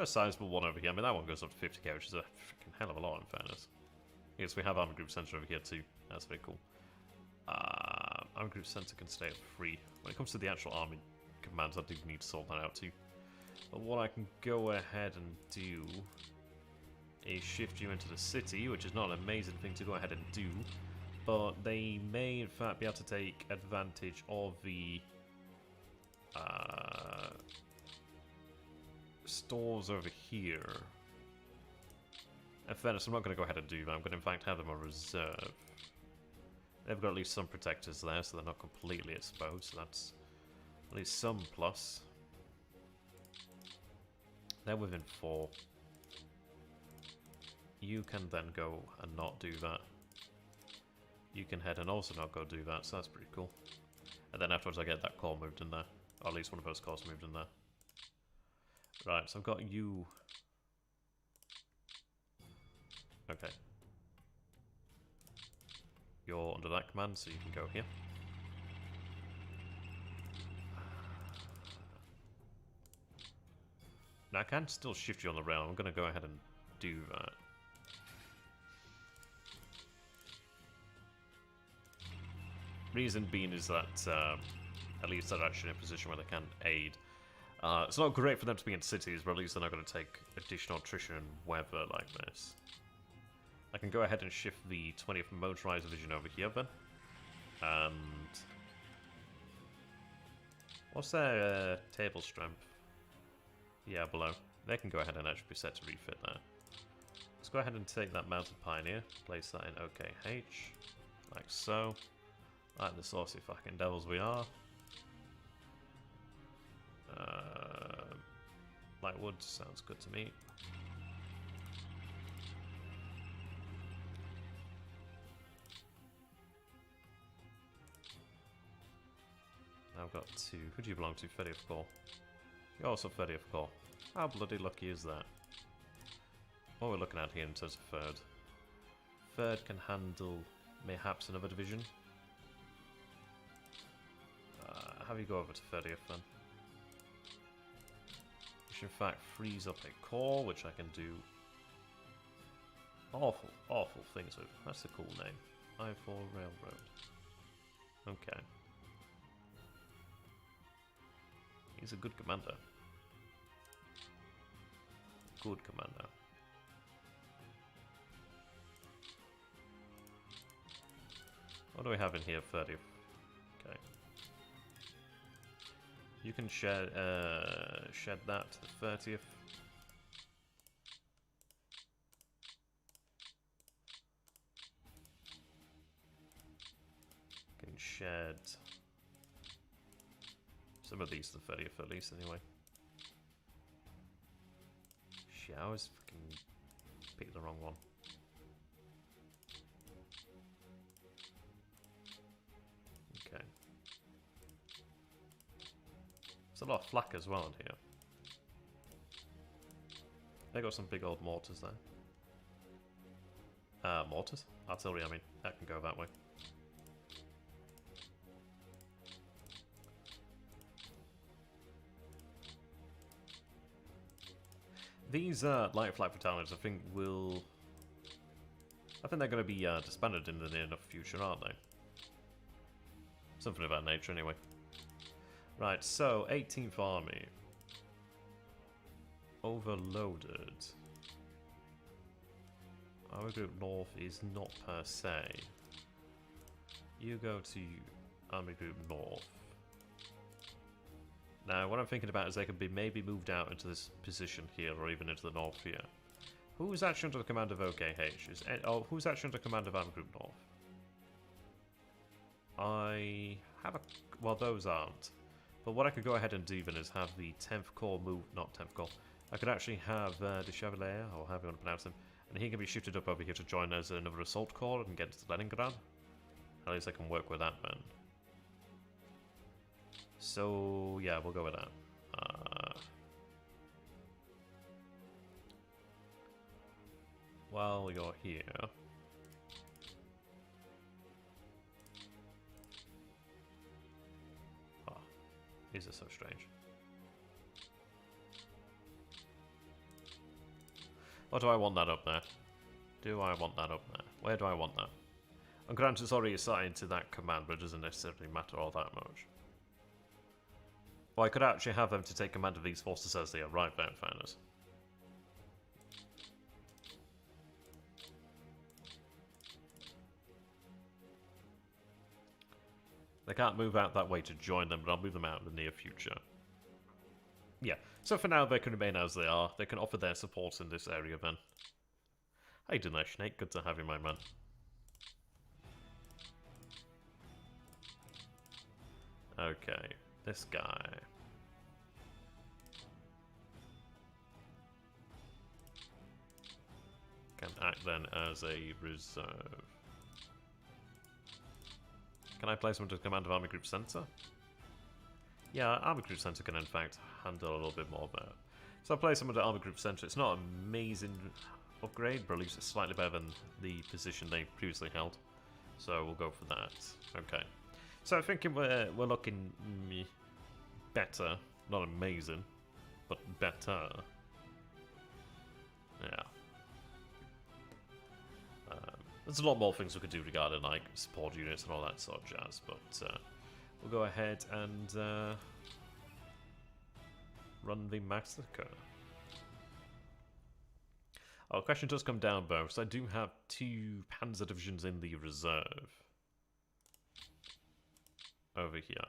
sizable one over here. I mean, that one goes up to 50k, which is a freaking hell of a lot in fairness. Yes, we have Armor Group Center over here too. That's very cool. Armor Group Center can stay at 3. When it comes to the actual army commands, I do need to sort that out too. But what I can go ahead and do is shift you into the city, which is not an amazing thing to go ahead and do, but they may in fact be able to take advantage of the stores over here. In fairness, I'm not going to go ahead and do that. I'm going to in fact have them on reserve. They've got at least some protectors there, so they're not completely exposed, so that's at least some plus. They're within 4. You can then go and not do that. You can head and also not go do that, so that's pretty cool. And then afterwards I get that core moved in there. Or at least one of those cores moved in there. Right, so I've got you... Okay. You're under that command, so you can go here. Now I can still shift you on the rail. I'm going to go ahead and do that. Reason being is that at least they're actually in a position where they can aid. It's not great for them to be in cities, but at least they're not going to take additional attrition and weather like this. I can go ahead and shift the 20th Motorized Division over here then. And... what's their table strength? Yeah, below. They can go ahead and actually be set to refit there. Let's go ahead and take that Mounted Pioneer, place that in OKH, like so. Like the saucy fucking devils we are. Light wood sounds good to me. I've got 2. Who do you belong to? 30th Corps. You're also 30th Corps. How bloody lucky is that? What we're looking at here in terms of 3rd. 3rd can handle mayhaps another division. Have you go over to 30th then? Which in fact frees up a core, which I can do awful, awful things with. That's a cool name. I-4 Railroad. Okay. He's a good commander. Good commander. What do we have in here? 30th. Okay. You can shed that to the 30th. Can shed some of these to the 30th at least, anyway. Shit, I always fucking picked the wrong one. Okay. There's a lot of flak as well in here. They got some big old mortars there. Mortars? Artillery, I mean. That can go that way. These light flak battalions, I think, will... I think they're going to be disbanded in the near enough future, aren't they? Something of that nature, anyway. Right, so, 18th Army. Overloaded. Army Group North is not per se. You go to Army Group North. Now, what I'm thinking about is they could be maybe moved out into this position here, or even into the north here. Who's actually under the command of OKH? Who's actually under command of Army Group North? I have a... Well, those aren't. But what I could go ahead and do even is have the 10th Corps move... Not 10th Corps. I could actually have the Chevalier, or however you want to pronounce him, and he can be shifted up over here to join as another assault corps and get to Stalingrad. At least I can work with that then. So, yeah, we'll go with that. While you're here... Oh, these are so strange. Or do I want that up there? Do I want that up there? Where do I want that? And granted, it's already assigned to that command, but it doesn't necessarily matter all that much. Well, I could actually have them to take command of these forces as they arrive there, in fairness. They can't move out that way to join them, but I'll move them out in the near future. Yeah, so for now they can remain as they are. They can offer their support in this area then. How you doing there, Snake? Good to have you, my man. Okay, this guy. Can act then as a reserve. Can I place him under command of Army Group Center? Yeah, Army Group Center can in fact handle a little bit more there. So I'll place him under Army Group Center. It's not an amazing upgrade, but at least it's slightly better than the position they previously held. So we'll go for that. Okay. So I'm thinking we're looking better. Not amazing, but better. Yeah. There's a lot more things we could do regarding like support units and all that sort of jazz, but we'll go ahead and run the massacre. Our question does come down though, because I do have 2 Panzer divisions in the reserve over here.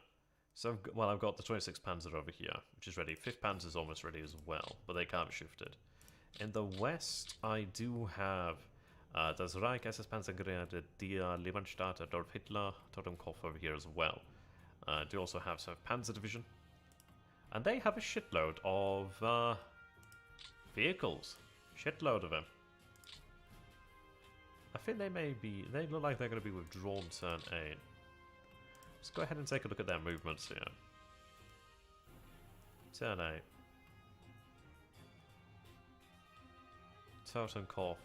So I've got the 26th Panzer over here, which is ready. 5th Panzer is almost ready as well, but they can't be shifted. In the west, I do have das Reich, SS Panzergerade, Der Lebenstaat, Adolf Hitler, Totenkopf over here as well. I do also have some Panzer Division. And they have a shitload of vehicles. Shitload of them. I think they look like they're going to be withdrawn turn 8. Let's go ahead and take a look at their movements here. Turn 8. Totenkopf.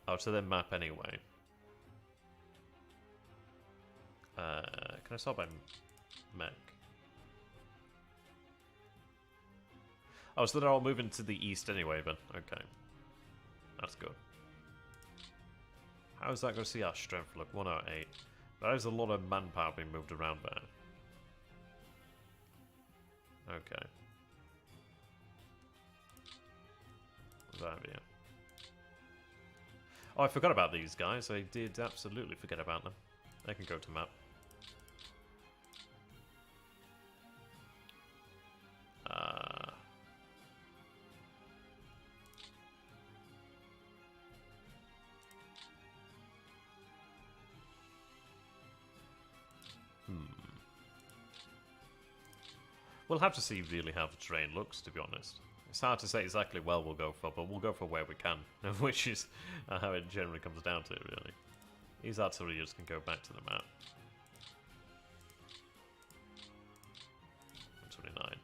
Oh, to their map anyway. Can I start by mech? Oh, so they're all moving to the east anyway, then. Okay. That's good. How is that going to see our strength look? 108. That is a lot of manpower being moved around there. Okay. What's that here? Oh, I forgot about these guys. I did absolutely forget about them. They can go to map. We'll have to see really how the terrain looks, to be honest. It's hard to say exactly where we'll go for, but we'll go for where we can, which is how it generally comes down to, really. These artilleryers can go back to the map. 129.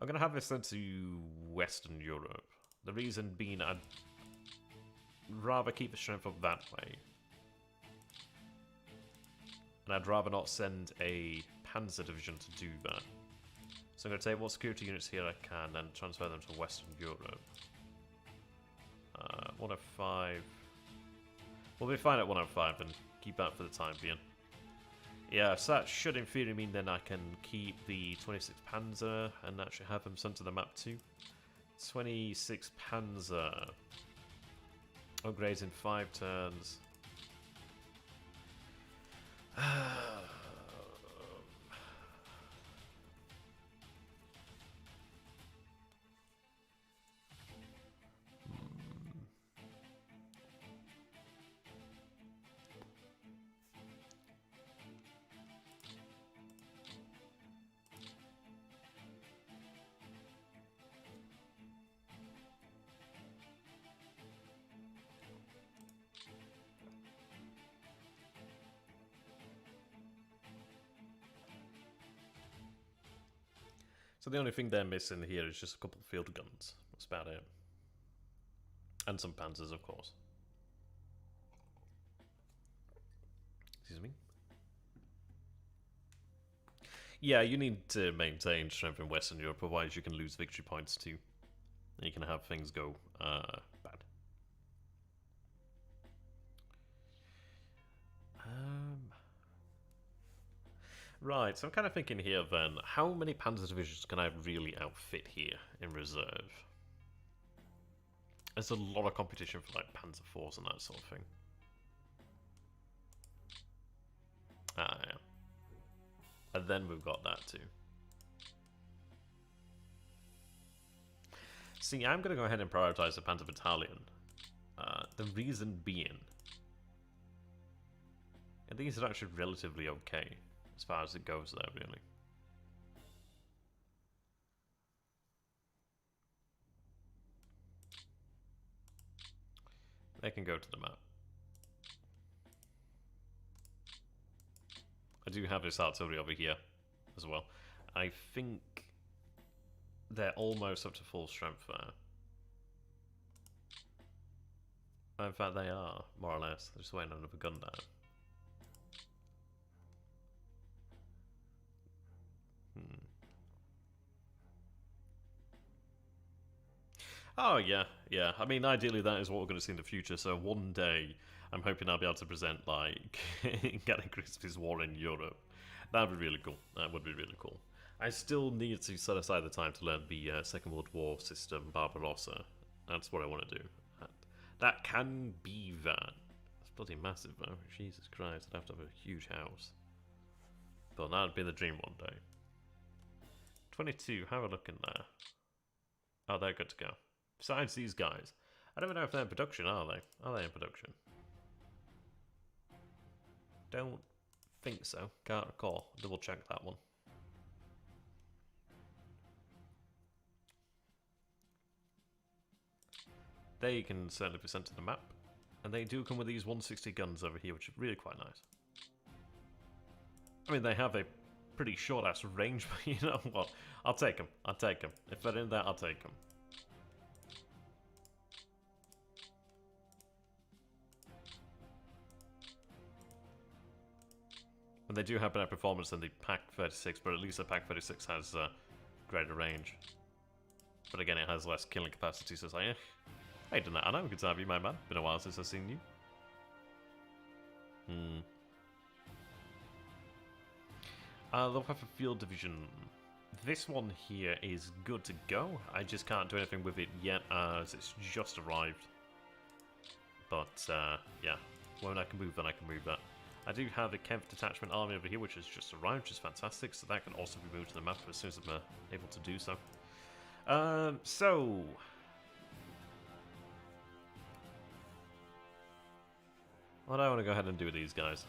I'm going to have this sent to Western Europe. The reason being I'd rather keep the strength up that way. And I'd rather not send a Panzer division to do that. So I'm going to take what security units here I can and transfer them to Western Europe. 105. We'll be fine at 105 and keep that for the time being. Yeah, so that should in theory mean then I can keep the 26 Panzer and actually have them sent to the map too. 26 Panzer. Upgrades in 5 turns. So the only thing they're missing here is just a couple of field guns. That's about it. And some panzers, of course. Excuse me. Yeah, you need to maintain strength in Western Europe, otherwise you can lose victory points too. And you can have things go bad. Right, so I'm kind of thinking here then, how many Panzer divisions can I really outfit here in reserve? There's a lot of competition for like Panzer Force and that sort of thing. Ah, yeah. And then we've got that too. See, I'm going to go ahead and prioritize the Panzer Battalion. The reason being, I think it's actually relatively okay. As far as it goes there, really. They can go to the map. I do have this artillery over here as well. I think they're almost up to full strength there. In fact, they are, more or less. They're just waiting on another gun down. Oh, yeah, yeah. I mean, ideally that is what we're going to see in the future, so one day I'm hoping I'll be able to present, like, Gary Crispy's War in Europe. That would be really cool. That would be really cool. I still need to set aside the time to learn the Second World War system, Barbarossa. That's what I want to do. That can be that. That's bloody massive, though. Jesus Christ, I'd have to have a huge house. But that would be the dream one day. 22, have a look in there. Oh, they're good to go. Besides these guys, I don't even know if they're in production, are they? Are they in production? Don't think so. Can't recall. Double check that one. They can certainly be sent to the map. And they do come with these 160 guns over here, which is really quite nice. I mean, they have a pretty short-ass range, but you know what? I'll take them. I'll take them. If they're in there, I'll take them. And they do have better performance than the Pak-36, but at least the Pak-36 has greater range. But again, it has less killing capacity, so it's like, eh. Hey, Donato, good to have you, my man. Been a while since I've seen you. The Weapon Field Division. This one here is good to go. I just can't do anything with it yet, as it's just arrived. But, yeah. When I can move, then I can move that. I do have a Kemp detachment army over here, which has just arrived, which is fantastic. So that can also be moved to the map as soon as I'm able to do so. So... what do I want to go ahead and do with these guys?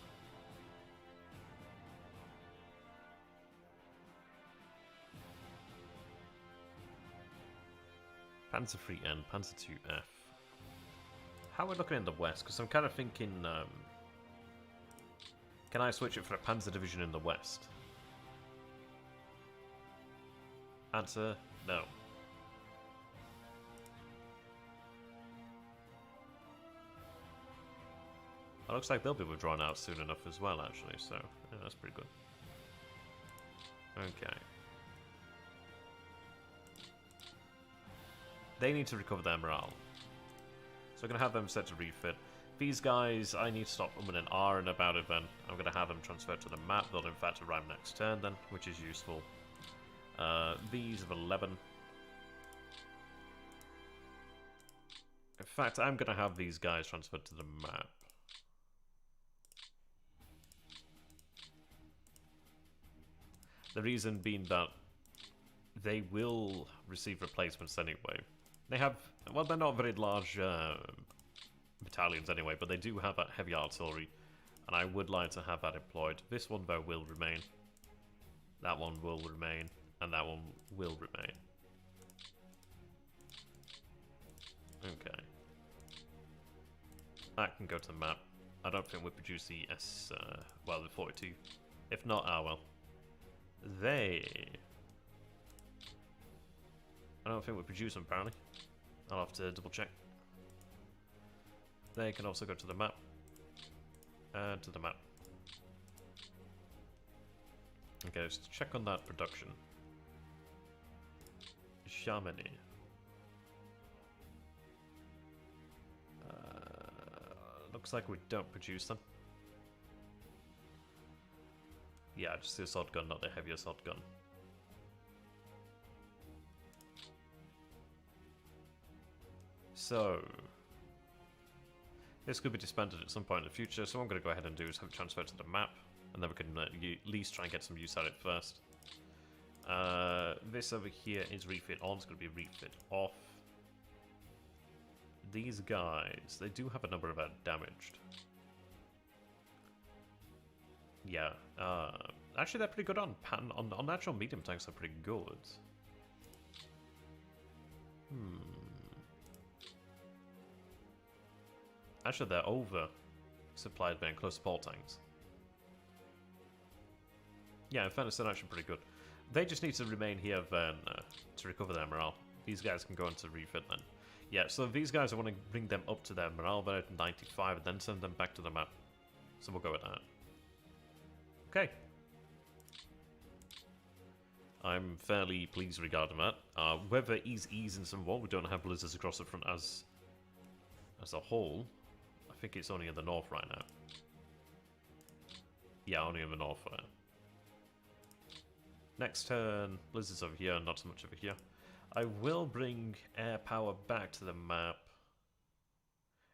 Panzer IIIN, Panzer IIF. How are we looking in the west? Because I'm kind of thinking... can I switch it for a Panzer division in the west? Answer, no. It looks like they'll be withdrawn out soon enough as well, actually, so yeah, that's pretty good. Okay. They need to recover their morale. So I'm going to have them set to refit. These guys, I need to stop them in an R and about it then. I'm going to have them transfer to the map. They'll in fact arrive next turn then, which is useful. These of 11. In fact, I'm going to have these guys transferred to the map. The reason being that they will receive replacements anyway. They have, well, they're not very large battalions anyway, but they do have that heavy artillery, and I would like to have that employed. This one, though, will remain. That one will remain, and that one will remain. Okay. That can go to the map. I don't think we produce the well, the 42. If not, ah well. I don't think we produce them, apparently. I'll have to double check. They can also go to the map. To the map. Okay, let's check on that production. Germany. Looks like we don't produce them. Yeah, just the assault gun, not the heavy assault gun. So, this could be disbanded at some point in the future, so what I'm going to go ahead and do is have it transferred to the map, and then we can at least try and get some use out of it first. This over here is refit on, it's going to be refit off. These guys, they do have a number of damaged. Yeah, actually they're pretty good on natural medium tanks, they're pretty good. Actually they're over supplied by close support tanks. Yeah, in fairness, they're actually pretty good. They just need to remain here then to recover their morale. These guys can go into refit then. Yeah, so these guys, I want to bring them up to their morale. They're at 95 and then send them back to the map. So we'll go with that. Okay. I'm fairly pleased regarding that. Weather is easing somewhat. We don't have blizzards across the front as a whole. I think it's only in the north right now. Yeah, only in the north. Next turn, blizzards over here, not so much over here. I will bring air power back to the map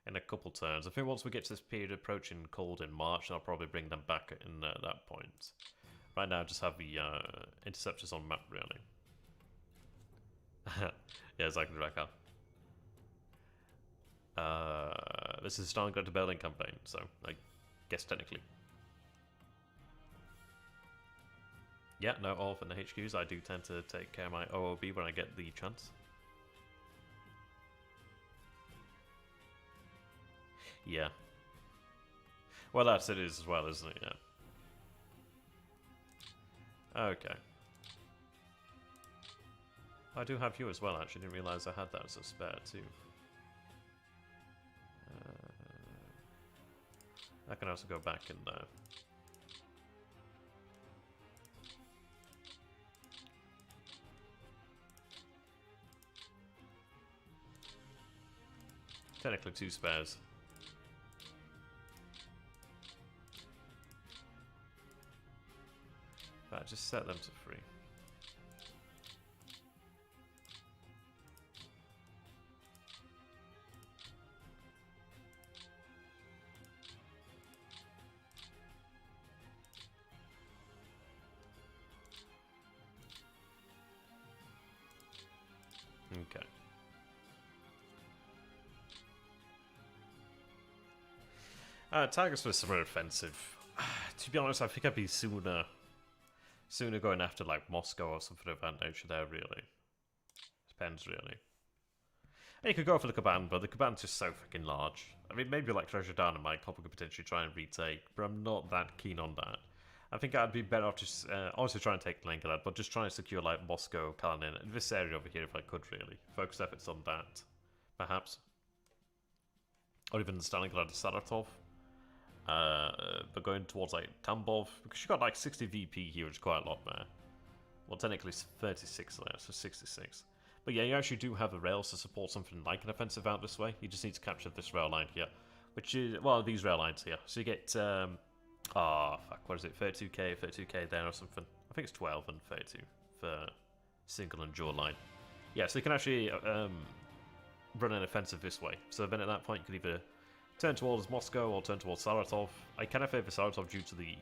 in a couple turns. I think once we get to this period approaching cold in March, I'll probably bring them back in that point. Right now, just have the interceptors on map, really. Yeah, exactly, Raka. This is a Stalingrad to Berlin campaign, so I guess technically. Yeah, no, all in the HQs. I do tend to take care of my OOB when I get the chance. Yeah. Well, that's it is as well, isn't it? Yeah. Okay. I do have you as well, actually. Didn't realise I had that as a spare, too. I can also go back in there. Technically 2 spares. But just set them to 3. Okay. Targets for summer offensive. To be honest, I think I'd be sooner going after like Moscow or something of that nature there, really. Depends, really. And you could go for the Kaban, but the Kaban's just so freaking large. I mean, maybe like Treasure Dynamite, we could potentially try and retake, but I'm not that keen on that. I think I'd be better off just, obviously trying to take Stalingrad, but just trying to secure like Moscow, Kalinin, and this area over here if I could, really. Focus efforts on that, perhaps. Or even Stalingrad to Saratov. But going towards like Tambov, because you got like 60 VP here, which is quite a lot there. Well, technically it's 36 there, so 66. But yeah, you actually do have the rails to support something like an offensive out this way. You just need to capture this rail line here, which is, well, these rail lines here. So you get, fuck, what is it, 32k there or something. I think it's 12 and 32 for single and dual line. Yeah, so you can actually run an offensive this way. So then at that point you can either turn towards Moscow or turn towards Saratov. I kind of favour Saratov due to the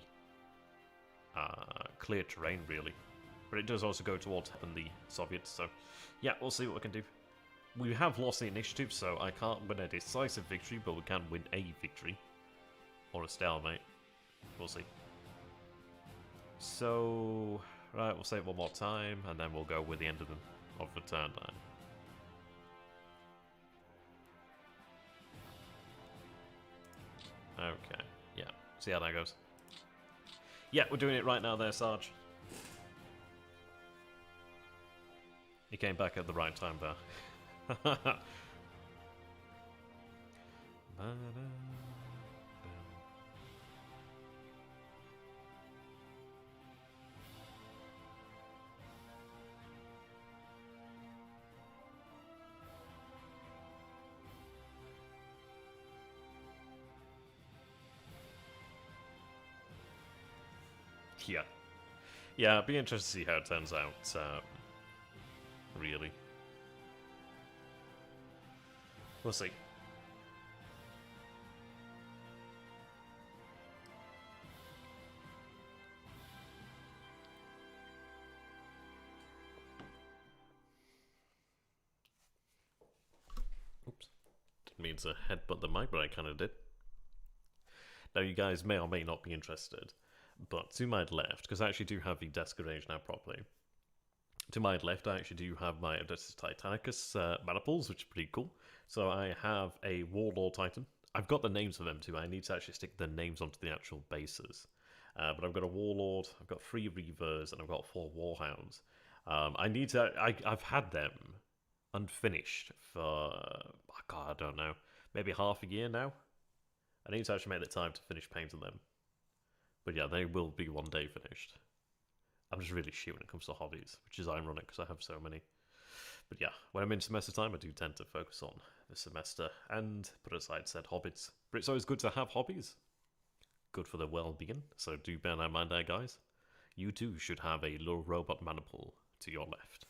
clear terrain, really. But it does also go towards the Soviets, so yeah, we'll see what we can do. We have lost the initiative, so I can't win a decisive victory, but we can win a victory. Or a stalemate. We'll see. So, right, we'll say it one more time, and then we'll go with the end of the turn line. Okay, yeah, see how that goes. Yeah, we're doing it right now there, Sarge. He came back at the right time there. Yeah. Yeah, it'd be interesting to see how it turns out, really. We'll see. Oops. Didn't mean to headbutt the mic, but I kind of did. Now, you guys may or may not be interested, but to my left, because I actually do have the desk arranged now properly, to my left I actually do have my Odysseus Titanicus maniples, which is pretty cool. So I have a Warlord Titan. I've got the names for them too. I need to actually stick the names onto the actual bases. But I've got a Warlord, I've got 3 Reavers, and I've got 4 Warhounds. I've had them unfinished for, God, I don't know, maybe half a year now. I need to actually make the time to finish painting them. But yeah, they will be one day finished. I'm just really shit when it comes to hobbies, which is ironic because I have so many. But yeah, when I'm in semester time, I do tend to focus on the semester and put aside said hobbies. But it's always good to have hobbies. Good for the well-being, so do bear that in mind there, guys. You too should have a little robot maniple to your left.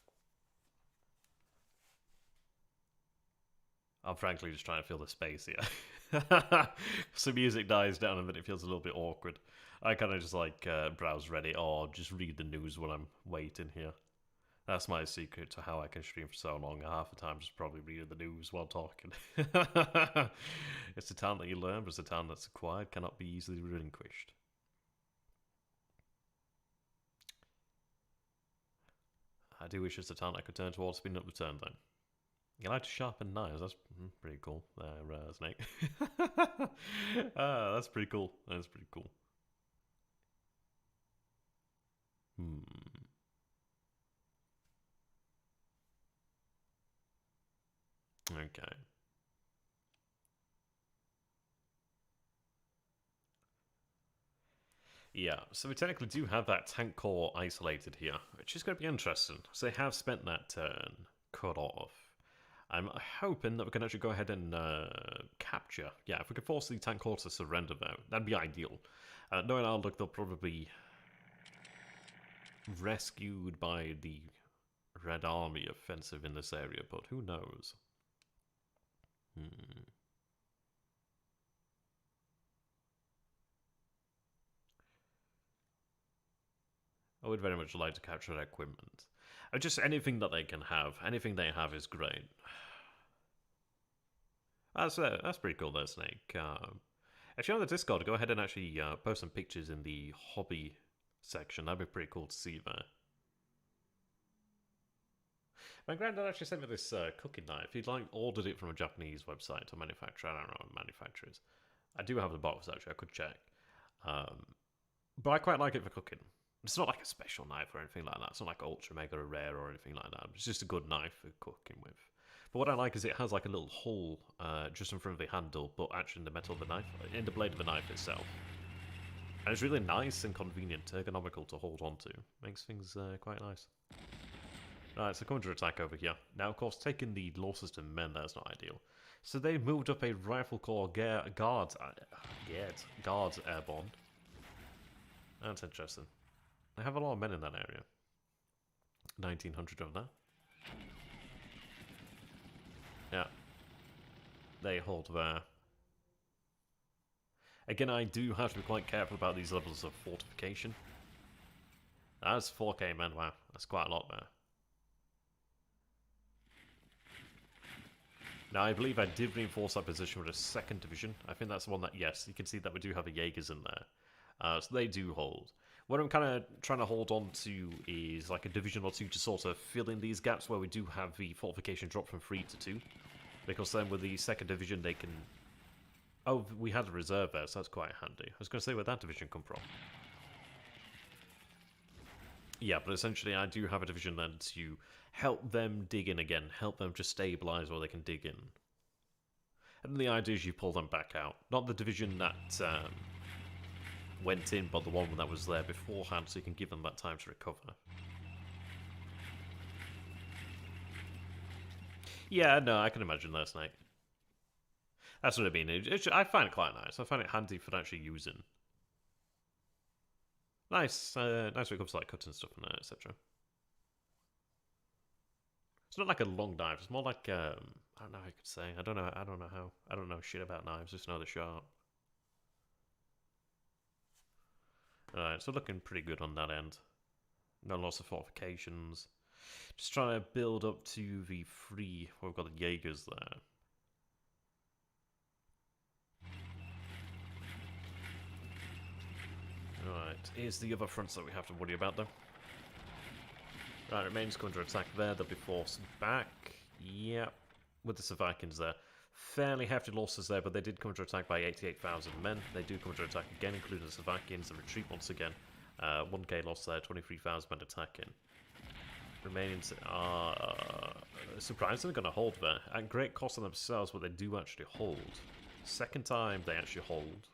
I'm frankly just trying to fill the space here. So music dies down and then it feels a little bit awkward. I kind of just like browse Reddit or just read the news when I'm waiting here. That's my secret to how I can stream for so long. Half the time just probably reading the news while talking. It's a talent that you learn, but it's a talent that's acquired, cannot be easily relinquished. I do wish it's a talent I could turn towards speeding up the turn then. You like to sharpen knives, that's pretty cool. Snake. That's pretty cool. That's pretty cool. Okay. Yeah, so we technically do have that tank core isolated here, which is going to be interesting. So they have spent that turn cut off. I'm hoping that we can actually go ahead and capture. Yeah, if we could force the tank core to surrender though, that'd be ideal. Knowing our luck, they'll probably be rescued by the Red Army offensive in this area, but who knows? I would very much like to capture their equipment. Just anything that they can have. Anything they have is great. That's pretty cool there, Snake. Actually, on the Discord, go ahead and actually post some pictures in the hobby section. That'd be pretty cool to see there. My granddad actually sent me this cooking knife. He'd ordered it from a Japanese website or manufacturer. I don't know what manufacturers. I do have the box actually. I could check. But I quite like it for cooking. It's not like a special knife or anything like that. It's not like ultra mega rare or anything like that. It's just a good knife for cooking with. But what I like is it has like a little hole just in front of the handle, but actually in the metal of the knife, in the blade of the knife itself. And it's really nice and convenient, ergonomical to hold on to. Makes things quite nice. Alright, so coming to attack over here. Now, of course, taking the losses to men, that's not ideal. So they moved up a rifle corps guards airborne. That's interesting. They have a lot of men in that area. 1,900 of that. Yeah. They hold there. Again, I do have to be quite careful about these levels of fortification. That's 4k men, wow. That's quite a lot there. Now, I believe I did reinforce that position with a 2nd division. I think that's the one that, yes, you can see that we do have a Jaegers in there. So they do hold. What I'm kind of trying to hold on to is like a division or two to sort of fill in these gaps where we do have the fortification drop from 3 to 2. Because then with the 2nd division they can... Oh, we had a reserve there, so that's quite handy. I was going to say, where'd that division come from? Yeah, but essentially I do have a division then to help them dig in again, help them just stabilise where they can dig in. And the idea is you pull them back out. Not the division that went in, but the one that was there beforehand, so you can give them that time to recover. Yeah, no, I can imagine that, Snake. That's what I mean. I find it quite nice. I find it handy for actually using. Nice, nice when it comes to like cutting stuff and etc. It's not like a long knife. It's more like I don't know how you could say. I don't know shit about knives. Just know they're sharp. Alright, so looking pretty good on that end. No lots of fortifications. Just trying to build up to the 3. We've got the Jaegers there. Right, here's the other fronts that we have to worry about though. Right, remains counter attack there, they'll be forced back. Yep, with the Slovakians there. Fairly hefty losses there, but they did counter attack by 88,000 men. They do counter attack again, including the Slovakians, and retreat once again. 1k loss there, 23,000 men attacking. Romanians are surprisingly going to hold there. At great cost on themselves, but they do actually hold. 2nd time they actually hold.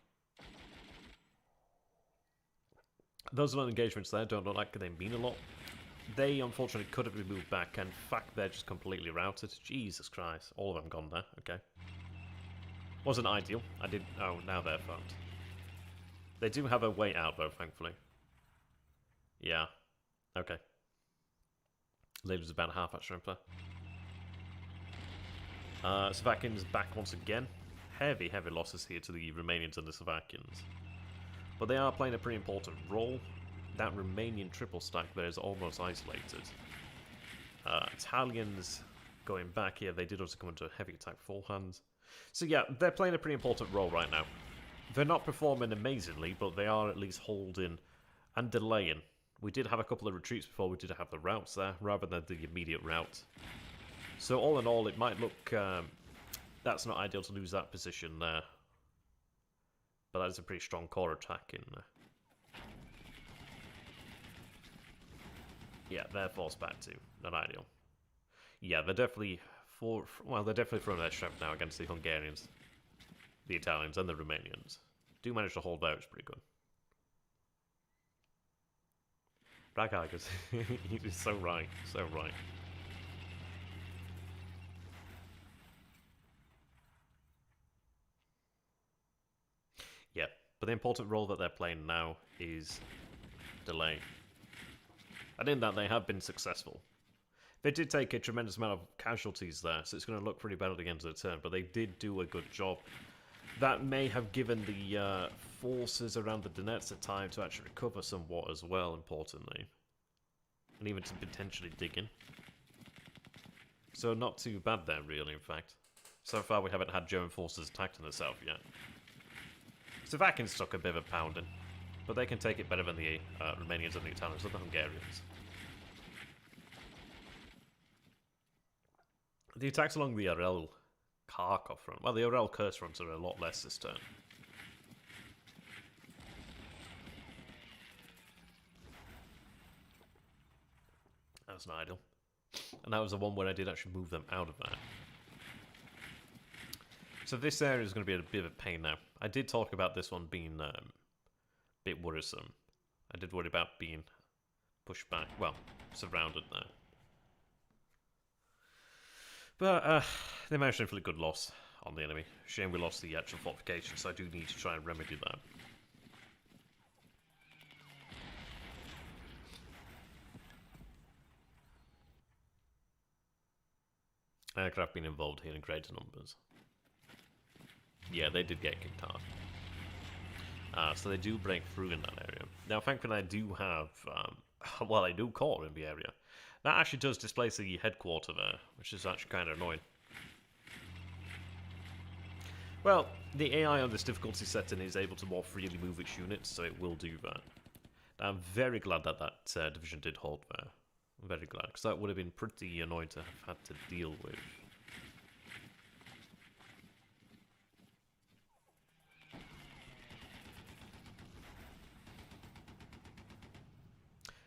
Those little engagements there don't look like they mean a lot. They unfortunately could have been moved back, and in fact they're just completely routed. Jesus Christ, all of them gone there. Okay. Wasn't ideal. I did. Oh, now they're fucked. They do have a way out though, thankfully. Yeah. Okay. They lose about half that shrimp there. Slovakians back once again. Heavy losses here to the Romanians and the Slovakians. But they are playing a pretty important role. That Romanian triple stack there is almost isolated. Italians going back here, they did also come into a heavy attack beforehand. So yeah, they're playing a pretty important role right now. They're not performing amazingly, but they are at least holding and delaying. We did have a couple of retreats before we did have the routes there, rather than the immediate route. So all in all, it might look... that's not ideal to lose that position there. But that is a pretty strong core attack in there. Yeah, they're forced back too. Not ideal. Yeah, they're definitely they're definitely throwing their strength now against the Hungarians, the Italians, and the Romanians. Do manage to hold out, which is pretty good. Black Argus, he's so right, so right. Yeah, but the important role that they're playing now is delay. And in that, they have been successful. They did take a tremendous amount of casualties there, so it's going to look pretty bad at the end of the turn, but they did do a good job. That may have given the forces around the Donets a time to actually recover somewhat as well, importantly. And even to potentially dig in. So not too bad there, really, in fact. So far, we haven't had German forces attacked in the south yet. Slovakians took a bit of a pounding, but they can take it better than the Romanians and the Italians and the Hungarians. The attacks along the Orel Kharkov front, well, the Orel Kursk fronts are a lot less this turn. That was not ideal. And that was the one where I did actually move them out of there. So this area is going to be a bit of a pain now. I did talk about this one being a bit worrisome. I did worry about being pushed back, well, surrounded now. But they managed to inflict good loss on the enemy. Shame we lost the actual fortification, so I do need to try and remedy that. Aircraft being involved here in greater numbers. Yeah, they did get kicked out. So they do break through in that area. Now, thankfully, I do have, well, I do core in the area. That actually does displace the headquarter there, which is actually kind of annoying. Well, the AI on this difficulty setting is able to more freely move its units, so it will do that. I'm very glad that that division did hold there. I'm very glad, because that would have been pretty annoying to have had to deal with.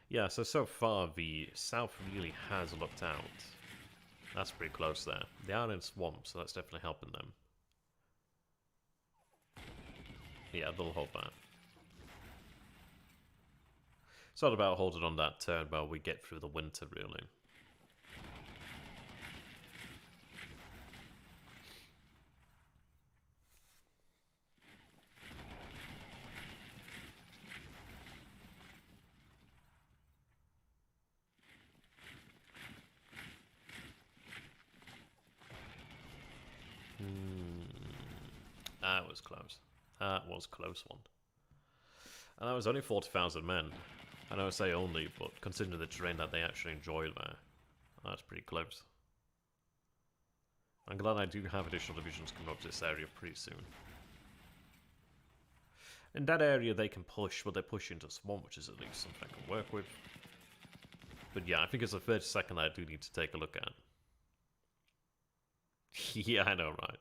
Yeah, so far the south really has looked out. That's pretty close there. They are in swamps, so that's definitely helping them. Yeah, they'll hold that. It's all about holding on that turn while we get through the winter, really. That was close. That was a close one. And that was only 40,000 men. I know I say only, but considering the terrain that they actually enjoy there, that's pretty close. I'm glad I do have additional divisions coming up to this area pretty soon. In that area they can push, but they push into swamp, which is at least something I can work with. But yeah, I think it's the 32nd I do need to take a look at. Yeah, I know, right?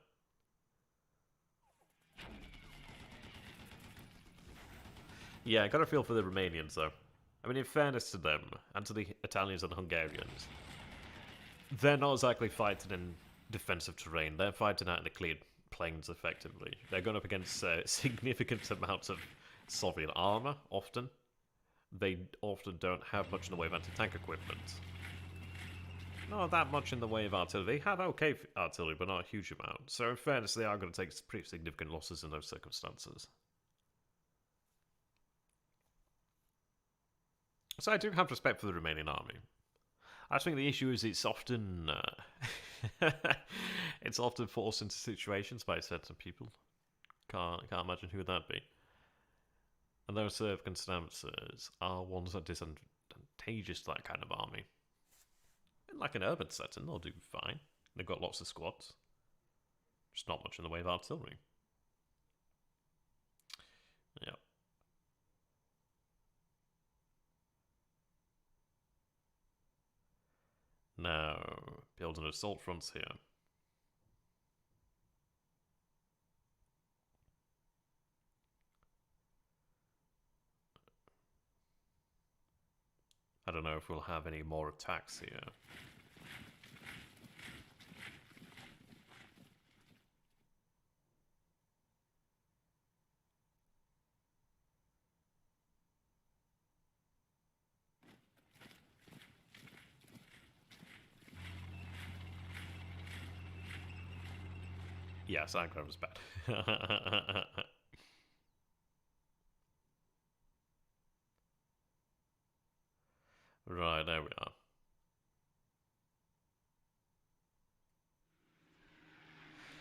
Yeah, I got a feel for the Romanians, though. I mean, in fairness to them, and to the Italians and Hungarians, they're not exactly fighting in defensive terrain. They're fighting out in the cleared plains, effectively. They're going up against significant amounts of Soviet armor, often. They often don't have much in the way of anti-tank equipment. Not that much in the way of artillery. They have okay artillery, but not a huge amount. So in fairness, they are going to take pretty significant losses in those circumstances. So I do have respect for the Romanian army. I think the issue is it's often it's often forced into situations by certain people. Can't imagine who that'd be. And those circumstances are ones that are disadvantageous to that kind of army. In like an urban setting, they'll do fine. They've got lots of squads. Just not much in the way of artillery. Yeah. Now, building assault fronts here. I don't know if we'll have any more attacks here. Yeah, Stalingrad was bad. Right, there we are.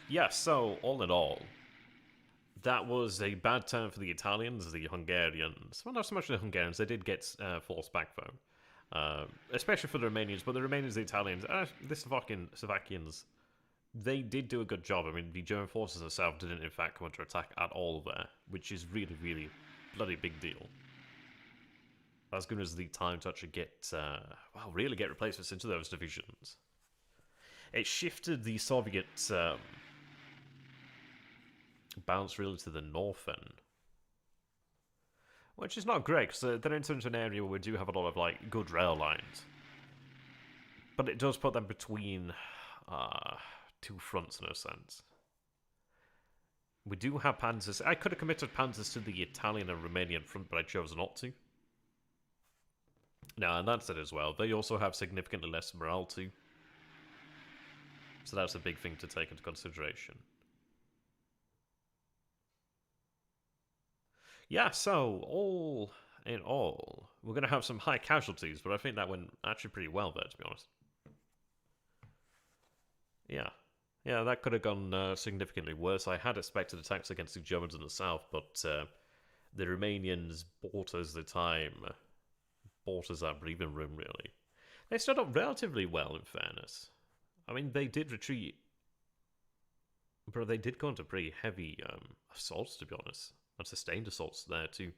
Yeah, so, all in all, that was a bad turn for the Italians, the Hungarians. Well, not so much the Hungarians, they did get forced back, though. Especially for the Romanians, but the Romanians, the Italians, the Slovakians, they did do a good job. I mean, the German forces in the south didn't, in fact, come under attack at all there, which is really, really bloody big deal. That's given us the time to actually get, well, really get replacements into those divisions. It shifted the Soviet bounce really to the north end, which is not great, because they're into an area where we do have a lot of, like, good rail lines. But it does put them between two fronts, in a sense. We do have panzers. I could have committed panzers to the Italian and Romanian front, but I chose not to. Now, and that's it as well. They also have significantly less morale too. So that's a big thing to take into consideration. Yeah, so all in all, we're going to have some high casualties, but I think that went actually pretty well there, to be honest. Yeah. Yeah, that could have gone significantly worse. I had expected attacks against the Germans in the south, but the Romanians bought us the time, bought us that breathing room, really. They stood up relatively well, in fairness. I mean, they did retreat, but they did go into pretty heavy assaults, to be honest. And sustained assaults there, too.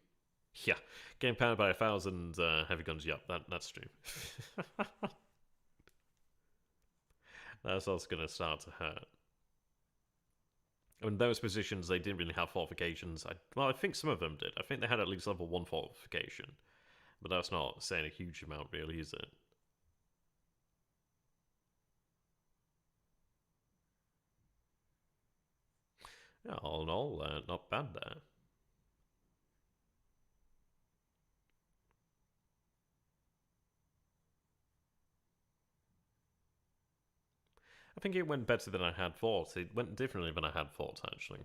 Yeah, getting pounded by 1,000 heavy guns, yep, that's true. That's also going to start to hurt. I mean, those positions, they didn't really have fortifications. Well, I think some of them did. I think they had at least level 1 fortification. But that's not saying a huge amount, really, is it? Yeah, all in all, not bad there. I think it went better than I had thought. It went differently than I had thought, actually.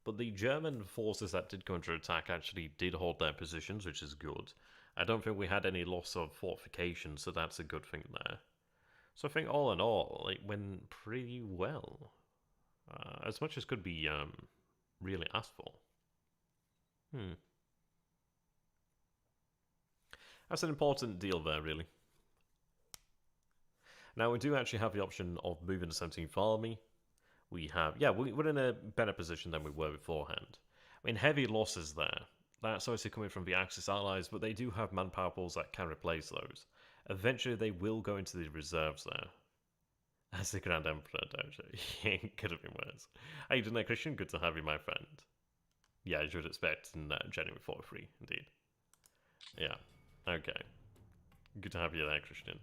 But the German forces that did go under attack actually did hold their positions, which is good. I don't think we had any loss of fortifications, so that's a good thing there. So I think all in all, it went pretty well. As much as could be really asked for. That's an important deal there, really. Now, we do actually have the option of moving the 17th Army. We have, yeah, we're in a better position than we were beforehand. I mean, heavy losses there. That's obviously coming from the Axis allies, but they do have manpower pools that can replace those. Eventually, they will go into the reserves there. As the Grand Emperor, Dojo. He could have been worse. How you doing there, Christian? Good to have you, my friend. Yeah, as you would expect in January 43, indeed. Yeah, okay. Good to have you there, Christian.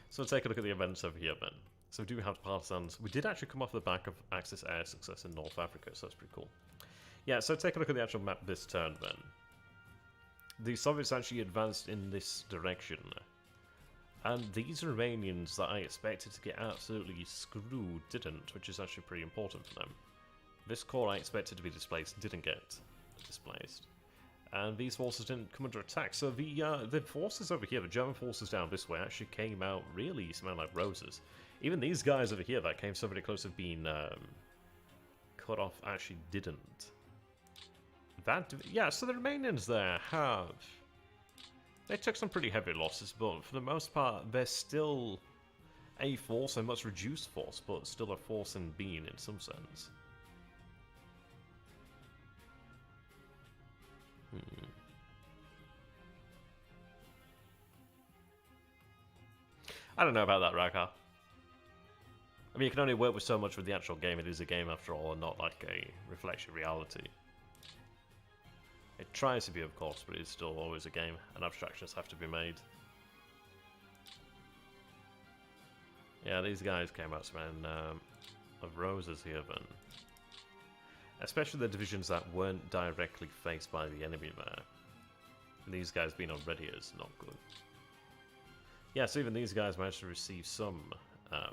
So let's take a look at the events over here then. So we do have partisans. We did actually come off the back of Axis air success in North Africa, so that's pretty cool. Yeah, so take a look at the actual map this turn then. The Soviets actually advanced in this direction. And these Romanians that I expected to get absolutely screwed didn't, which is actually pretty important for them. This corps I expected to be displaced didn't get displaced. And these forces didn't come under attack. So the forces over here, the German forces down this way, actually came out really smelling like roses. Even these guys over here that came so very close to being cut off actually didn't. Yeah, so the Romanians there have... They took some pretty heavy losses, but for the most part, they're still a force, a much reduced force, but still a force in being in some sense. I don't know about that, Raka. I mean, you can only work with so much with the actual game. It is a game after all, and not like a reflection of reality. It tries to be, of course, but it's still always a game, and abstractions have to be made. Yeah, these guys came out smelling of roses here, then. Especially the divisions that weren't directly faced by the enemy there. These guys being on ready is not good. Yeah, so even these guys managed to receive some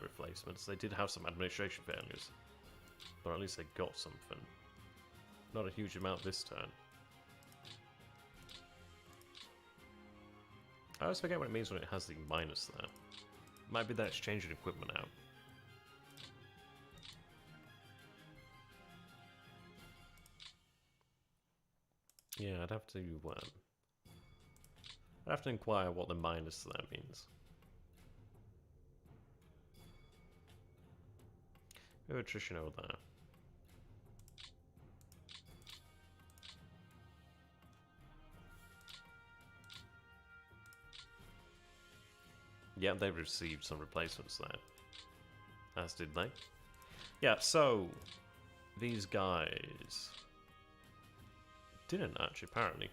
replacements. They did have some administration failures, but at least they got something. Not a huge amount this turn. I always forget what it means when it has the minus there. Might be that it's changing equipment out. Yeah, I'd have to inquire what the minus there means. No attrition over there. Yeah, they received some replacements there. As did they. Yeah, so these guys didn't actually, apparently.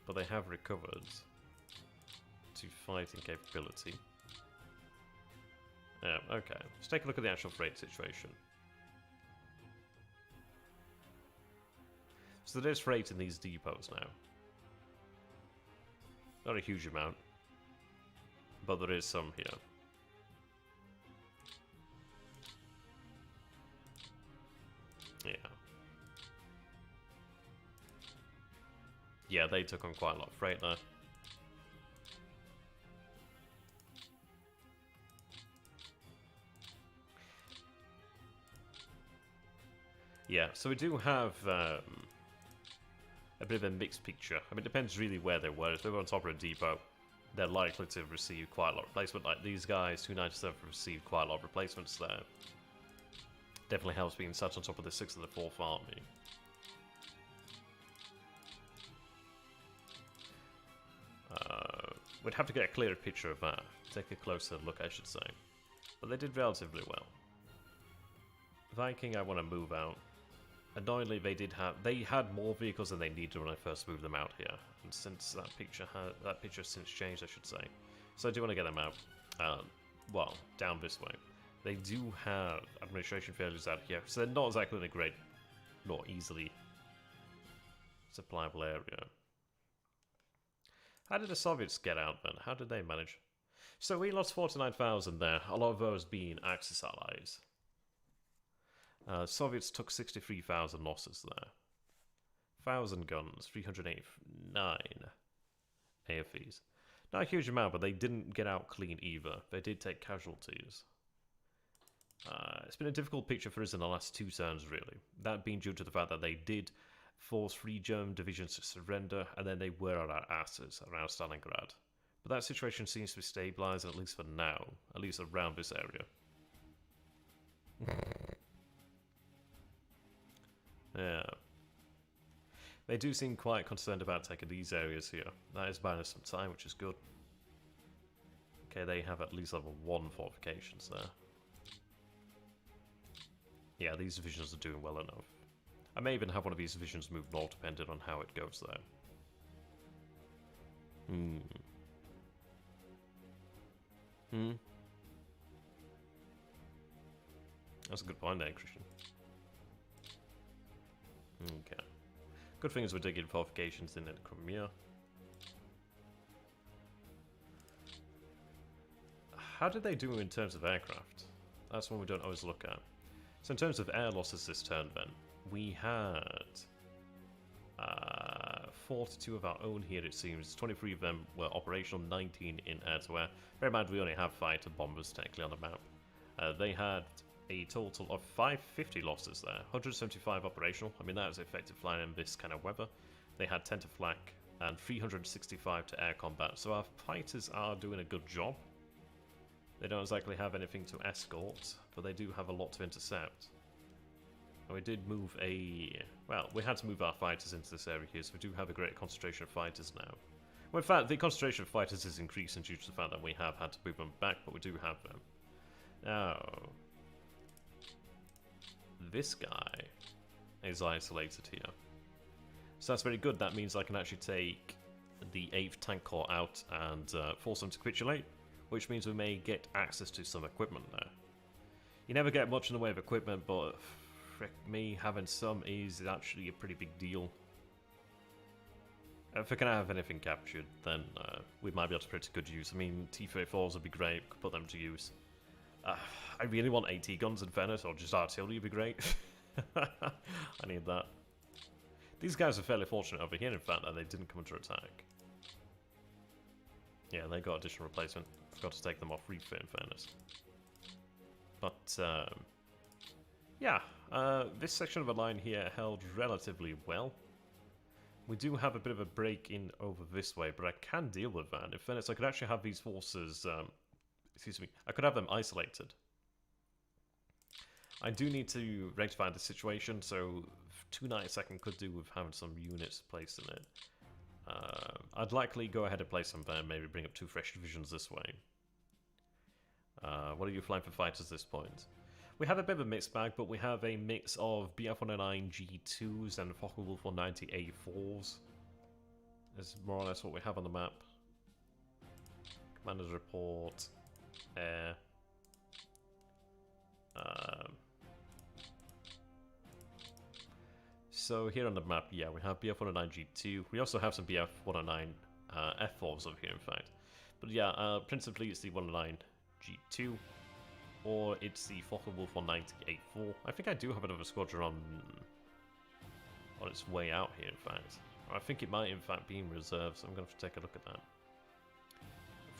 But they have recovered to fighting capability. Yeah, okay. Let's take a look at the actual freight situation. So there's freight in these depots now. Not a huge amount. but there is some here. Yeah. Yeah, they took on quite a lot of freight there. Yeah, so we do have a bit of a mixed picture. I mean, it depends really where they were. If they were on top of a depot, they're likely to have received quite a lot of replacement. Like these guys, 297 received quite a lot of replacements there. Definitely helps being sat on top of the 6th of the 4th Army. We'd have to get a clearer picture of that. Take a closer look, I should say. But they did relatively well. Viking, I want to move out. Annoyingly, they had more vehicles than they needed when I first moved them out here, and since that picture has since changed, I should say. So I do want to get them out. Well, down this way. They do have administration failures out here, so they're not exactly in a great, not easily supplyable area. How did the Soviets get out then? How did they manage? So we lost 49,000 there, a lot of those being Axis allies. Soviets took 63,000 losses there. 1,000 guns, 389 AFEs. Not a huge amount, but they didn't get out clean either. They did take casualties. It's been a difficult picture for us in the last 2 turns, really. That being due to the fact that they did force 3 German divisions to surrender, and then they were on our asses around Stalingrad. But that situation seems to be stabilised, at least for now. At least around this area. Yeah. They do seem quite concerned about taking these areas here. That is buying us some time, which is good. Okay, they have at least level 1 fortifications there. Yeah, these divisions are doing well enough. I may even have one of these divisions move north, depending on how it goes there. That's a good point there, Christian. Okay. Good thing is we're digging fortifications in Crimea. How did they do in terms of aircraft? That's one we don't always look at. So in terms of air losses this turn then, we had 42 of our own here, it seems. 23 of them were operational, 19 in air-to-air. Bear in mind we only have fighter bombers technically on the map. They had a total of 550 losses there, 175 operational. I mean, that is effective flying in this kind of weather. They had 10 to flak and 365 to air combat. So our fighters are doing a good job. They don't exactly have anything to escort, but they do have a lot to intercept. And we did move well, we had to move our fighters into this area here, so we do have a great concentration of fighters now. Well, in fact, the concentration of fighters is increasing due to the fact that we have had to move them back, but we do have them. Now, this guy is isolated here. So that's very good. That means I can actually take the 8th Tank Corps out and force them to capitulate, which means we may get access to some equipment there. You never get much in the way of equipment, but frick me, having some is actually a pretty big deal. If we can have anything captured, then we might be able to put it to good use. I mean, T-34s would be great, could put them to use. I really want AT guns in Venice, or just artillery would be great. I need that. These guys are fairly fortunate over here, in fact, that they didn't come under attack. Yeah, they got additional replacement. Forgot to take them off refit, in fairness. But, yeah, this section of the line here held relatively well. We do have a bit of a break in over this way, but I can deal with that. In fairness, I could actually have these forces, excuse me, I could have them isolated. I do need to rectify the situation, so 292nd could do with having some units placed in it. I'd likely go ahead and place them there, maybe bring up 2 fresh divisions this way. What are you flying for fighters at this point? We have a bit of a mixed bag, but we have a mix of BF-109 G2s and Focke-Wulf 190 A4s. Is more or less what we have on the map. Commander's report, air. So here on the map, yeah, we have BF-109 G2. We also have some BF-109 F4s over here, in fact. But yeah, principally it's the 109 G2, or it's the Focke-Wulf 198-4. I think I do have another squadron on its way out here, in fact. Or I think it might, in fact, be in reserve, so I'm going to have to take a look at that.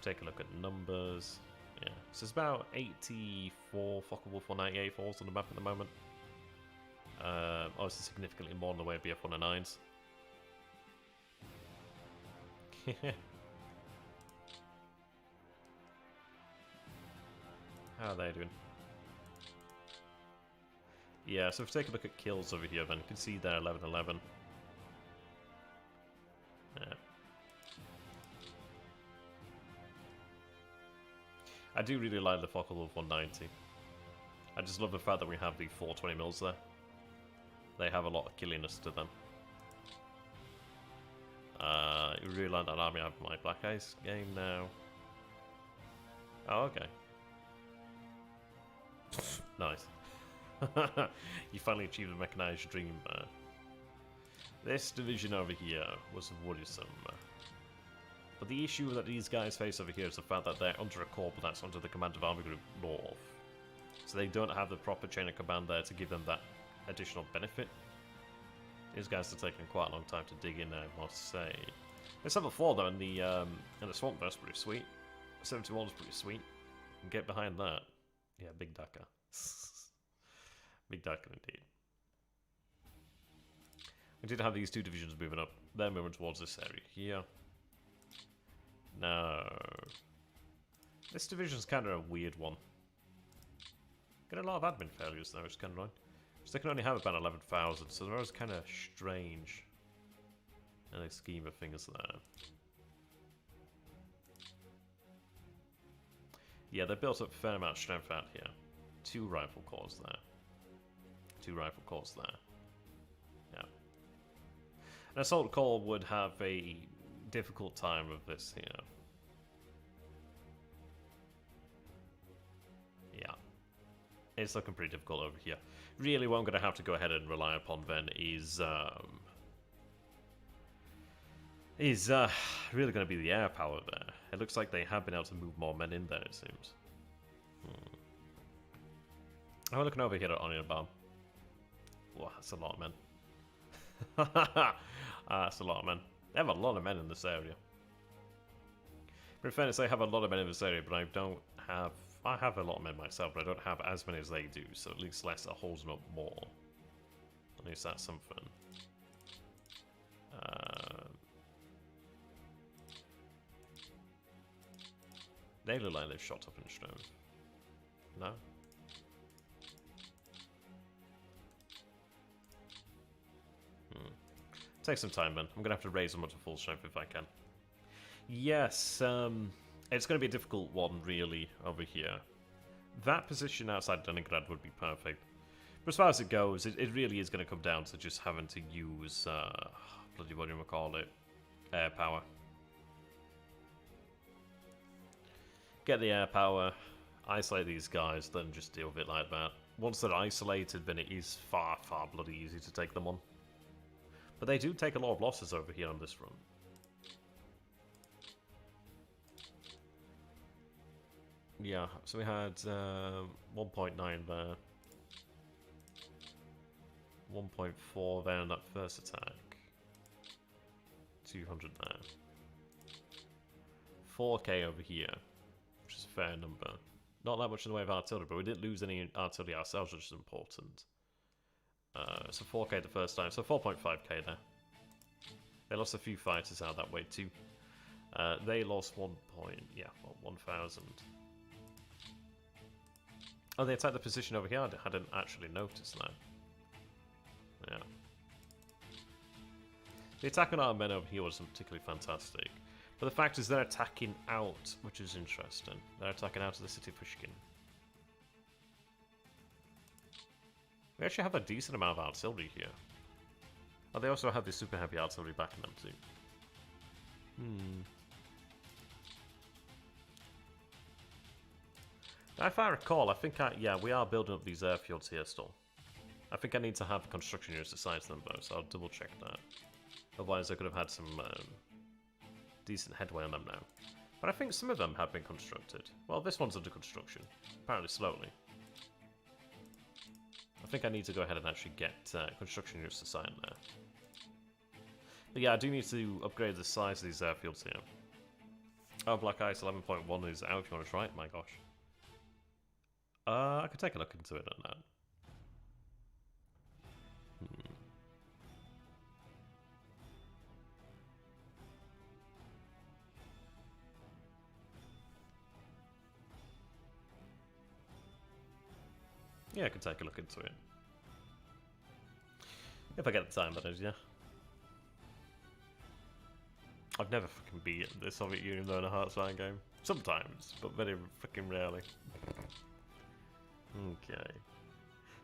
Take a look at numbers. Yeah, so it's about 84 Focke-Wulf 198-4s on the map at the moment. Obviously significantly more on the way of BF 109s. How are they doing? Yeah, so if we take a look at kills over here, then you can see they're 11-11. Yeah. I do really like the Focke-Wulf 190. I just love the fact that we have the 420 mils there. They have a lot of killiness to them. You really like that army. I have my Black Ice game now. Oh, okay. Nice. You finally achieved a mechanized dream. This division over here was worrisome. But the issue that these guys face over here is the fact that they're under a corps that's under the command of Army Group North. So they don't have the proper chain of command there to give them that additional benefit. These guys are taking quite a long time to dig in, I must say. This level 4 though in the swamp that's pretty sweet. 71 is pretty sweet. You can get behind that. Yeah, big Dakar. Big Dakar indeed. We did have these two divisions moving up. They're moving towards this area here. No. This division's kind of a weird one. Get a lot of admin failures though, which is kind of annoying. So they can only have about 11,000, so they're always kind of strange in the scheme of things there. Yeah, they built up a fair amount of strength out here. 2 rifle corps there. 2 rifle corps there. Yeah. An assault corps would have a difficult time with this here. Yeah. It's looking pretty difficult over here. Really what I'm going to have to go ahead and rely upon then is really going to be the air power there. It looks like they have been able to move more men in there, it seems. I'm looking over here at Onion Bomb. Wow, that's a lot of men. That's a lot of men. They have a lot of men in this area. But in fairness, I have a lot of men in this area, but I don't have... I have a lot of men myself, but I don't have as many as they do, so at least Leicester holds them up more. At least that's something. They look like they've shot up in strength. No? Take some time, man. I'm going to have to raise them up to full strength if I can. Yes, it's going to be a difficult one, really, over here. That position outside Stalingrad would be perfect. But as far as it goes, it really is going to come down to just having to use, bloody what do you call it, air power. Get the air power, isolate these guys, then just deal with it like that. Once they're isolated, then it is far, far bloody easy to take them on. But they do take a lot of losses over here on this front. Yeah, so we had 1.9 there. 1.4 there in that first attack. 200 there. 4k over here, which is a fair number. Not that much in the way of artillery, but we didn't lose any artillery ourselves, which is important. So 4k the first time, so 4.5k there. They lost a few fighters out that way too. They lost 1,000. Oh, they attacked the position over here. I hadn't actually noticed that. Yeah. The attack on our men over here wasn't particularly fantastic. But the fact is they're attacking out, which is interesting. They're attacking out of the city of Pushkin. We actually have a decent amount of artillery here. Oh, they also have the super heavy artillery backing them too. Now, if I recall, I think yeah, we are building up these airfields here still. I think I need to have construction units assigned to them though, so I'll double check that. Otherwise I could have had some decent headway on them now. But I think some of them have been constructed. Well, this one's under construction. Apparently slowly. I think I need to go ahead and actually get construction units assigned there. But yeah, I do need to upgrade the size of these airfields here. Oh, Black Ice 11.1 is out if you want to try it, my gosh. I could take a look into it on that. Yeah, I could take a look into it. If I get the time, that is, yeah. I've never fucking beat the Soviet Union though in a Hearthstone game. Sometimes, but very fucking rarely. Okay.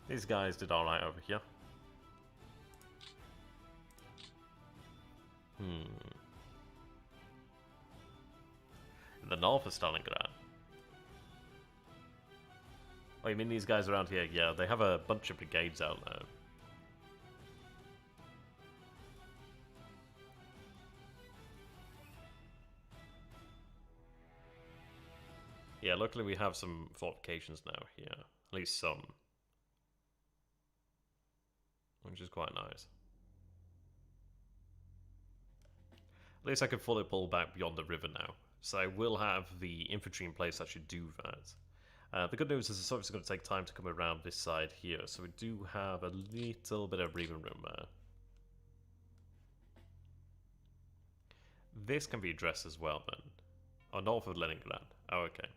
These guys did alright over here. In the north of Stalingrad. Oh, you mean these guys around here? Yeah, they have a bunch of brigades out there. Yeah, luckily we have some fortifications now here. At least some. Which is quite nice. At least I can fully pull back beyond the river now. So I will have the infantry in place that should do that. The good news is it's obviously going to take time to come around this side here. So we do have a little bit of breathing room there. This can be addressed as well then. Oh, north of Leningrad. Oh, okay.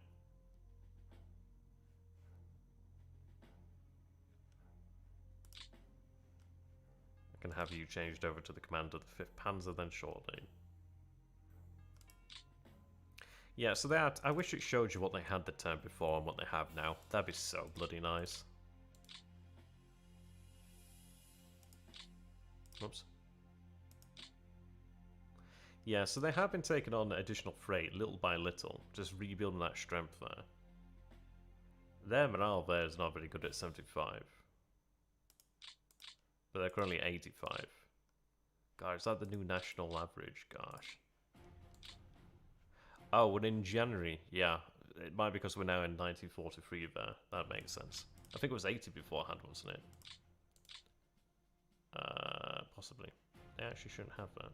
I can have you changed over to the command of the 5th Panzer then shortly. Yeah, so that I wish it showed you what they had the turn before and what they have now. That'd be so bloody nice. Oops. Yeah, so they have been taking on additional freight little by little, just rebuilding that strength there. Their morale there is not very good at 75. But they're currently 85. God, is that the new national average? Gosh. Oh, and in January, yeah. It might be because we're now in 1943 there. That makes sense. I think it was 80 beforehand, wasn't it? Possibly. They actually shouldn't have that.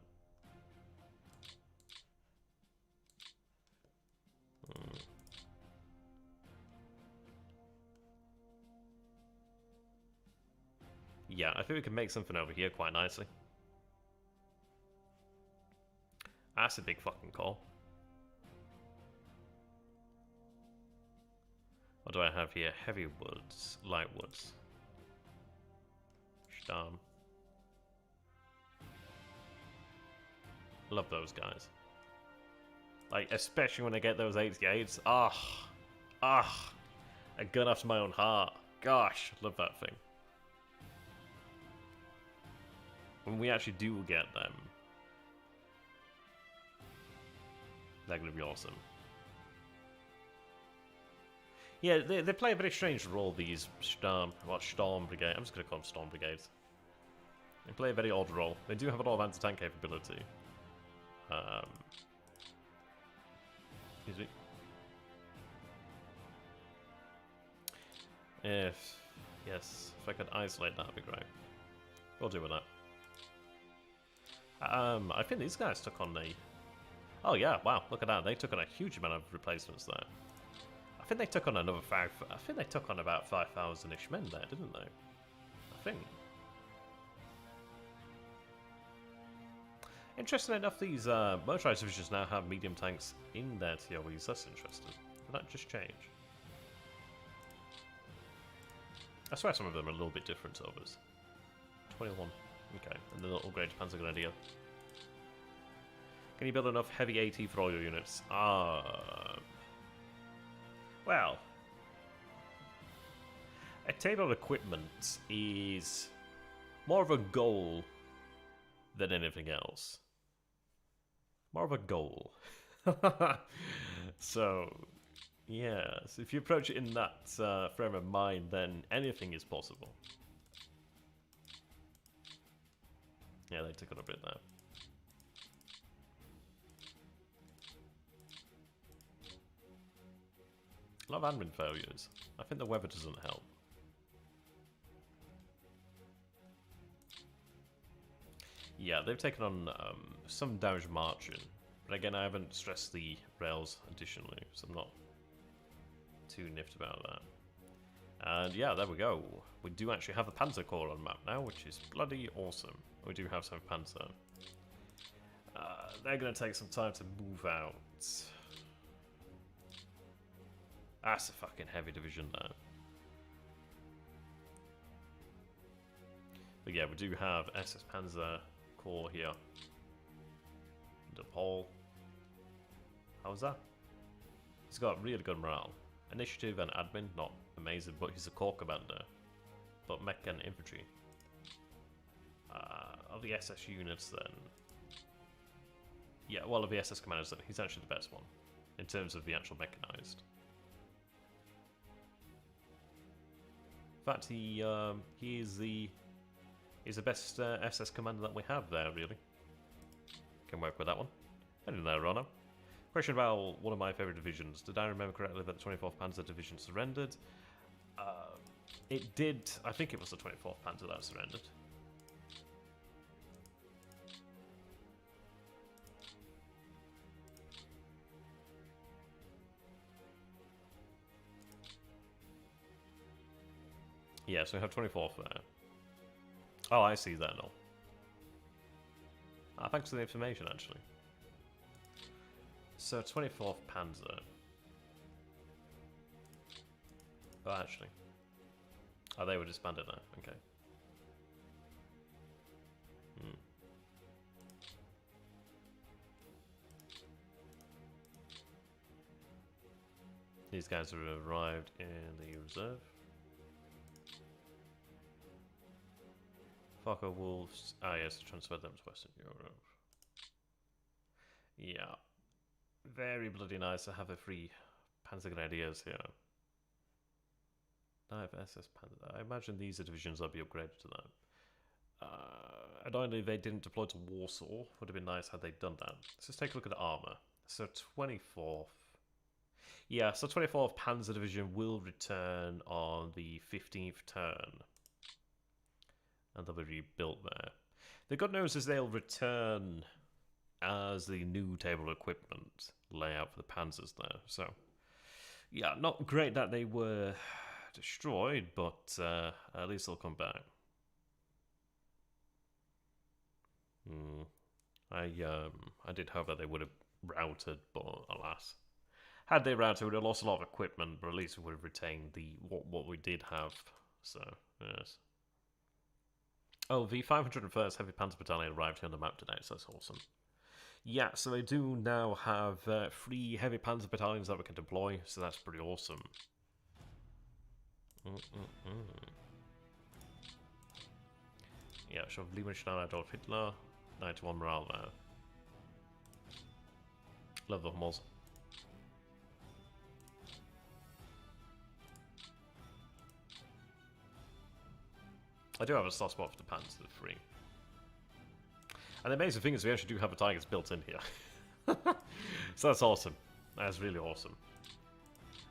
Yeah, I think we can make something over here quite nicely. That's a big fucking call. What do I have here? Heavy woods, light woods. Stamm. Love those guys. Like, especially when I get those 88s. A gun after my own heart. Gosh, love that thing. When we actually do get them, they're going to be awesome. Yeah, they play a very strange role, these Storm Brigade. I'm just going to call them Storm Brigades. They play a very odd role. They do have a lot of anti-tank capability. Excuse me. If I could isolate that, would be great. We'll do with that. I think these guys took on the... Oh yeah, wow, look at that. They took on a huge amount of replacements there. I think they took on another 5... I think they took on about 5,000-ish men there, didn't they? I think. Interesting enough, these motorized divisions now have medium tanks in their TOEs. That's interesting. Did that just change? I swear some of them are a little bit different to others. 21. Okay, and then the upgrade to Panzer Grenadier. Can you build enough heavy AT for all your units? Well, a table of equipment is more of a goal than anything else. More of a goal. So, yeah, so if you approach it in that frame of mind, then anything is possible. Yeah, they took on a bit there. A lot of admin failures. I think the weather doesn't help. Yeah, they've taken on some damage marching. But again, I haven't stressed the rails additionally, so I'm not too niffed about that. And yeah, there we go. We do actually have a Panzer Corps on the map now, which is bloody awesome. We do have some Panzer. They're going to take some time to move out. That's a fucking heavy division there. But yeah, we do have SS Panzer Corps here. DePaul. How's that? He's got really good morale. Initiative and admin, not amazing, but he's a corps commander. But mech and infantry. Of the SS units then... Yeah, well, of the SS commanders then, he's actually the best one. In terms of the actual mechanized. In fact, he is the best SS commander that we have there, really. Can work with that one. And there, Rana. Question about one of my favourite divisions. Did I remember correctly that the 24th Panzer Division surrendered? It did. I think it was the 24th Panzer that surrendered. Yeah, so we have 24th there. Oh, I see that now. Thanks for the information, actually. So, 24th Panzer. Oh, actually. Oh, they were disbanded now. Okay. These guys have arrived in the reserve. Fokker Wolves. Ah, yes, transfer them to Western Europe. Yeah. Very bloody nice to have a free Panzer Grenadiers here. I have SS Panzer. I imagine these are divisions I'll be upgraded to that. I don't know if they didn't deploy to Warsaw. Would have been nice had they done that. So let's take a look at the armour. So 24th. Yeah, so 24th Panzer Division will return on the 15th turn. And they'll be rebuilt there. The good news is they'll return as the new table of equipment layout for the Panzers there. So, yeah, not great that they were destroyed, but at least they'll come back. I did hope that they would have routed, but alas. Had they routed, we would have lost a lot of equipment, but at least we would have retained what we did have. So, yes. Oh, the 501st Heavy Panzer Battalion arrived here on the map today, so that's awesome. Yeah, so they do now have 3 Heavy Panzer Battalions that we can deploy, so that's pretty awesome. Yeah, so Liebenstein Adolf Hitler, 91 morale there. Love the Hummels. I do have a soft spot for the Panzer III. And the amazing thing is we actually do have a Tigers built in here. So that's awesome. That's really awesome.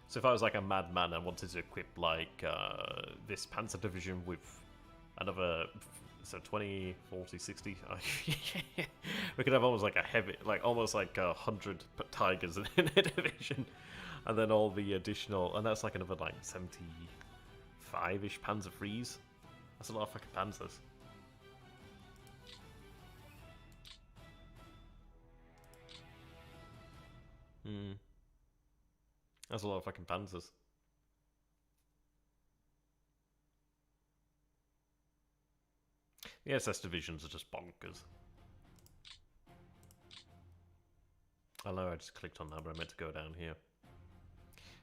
So if I was like a madman and wanted to equip like this Panzer Division with another, so 20, 40, 60, we could have almost like a heavy, like almost like 100 Tigers in a division. And then all the additional, and that's like another like 75-ish Panzer IIIs. That's a lot of fucking Panzers. That's a lot of fucking Panzers. The SS divisions are just bonkers. I know I just clicked on that, but I meant to go down here.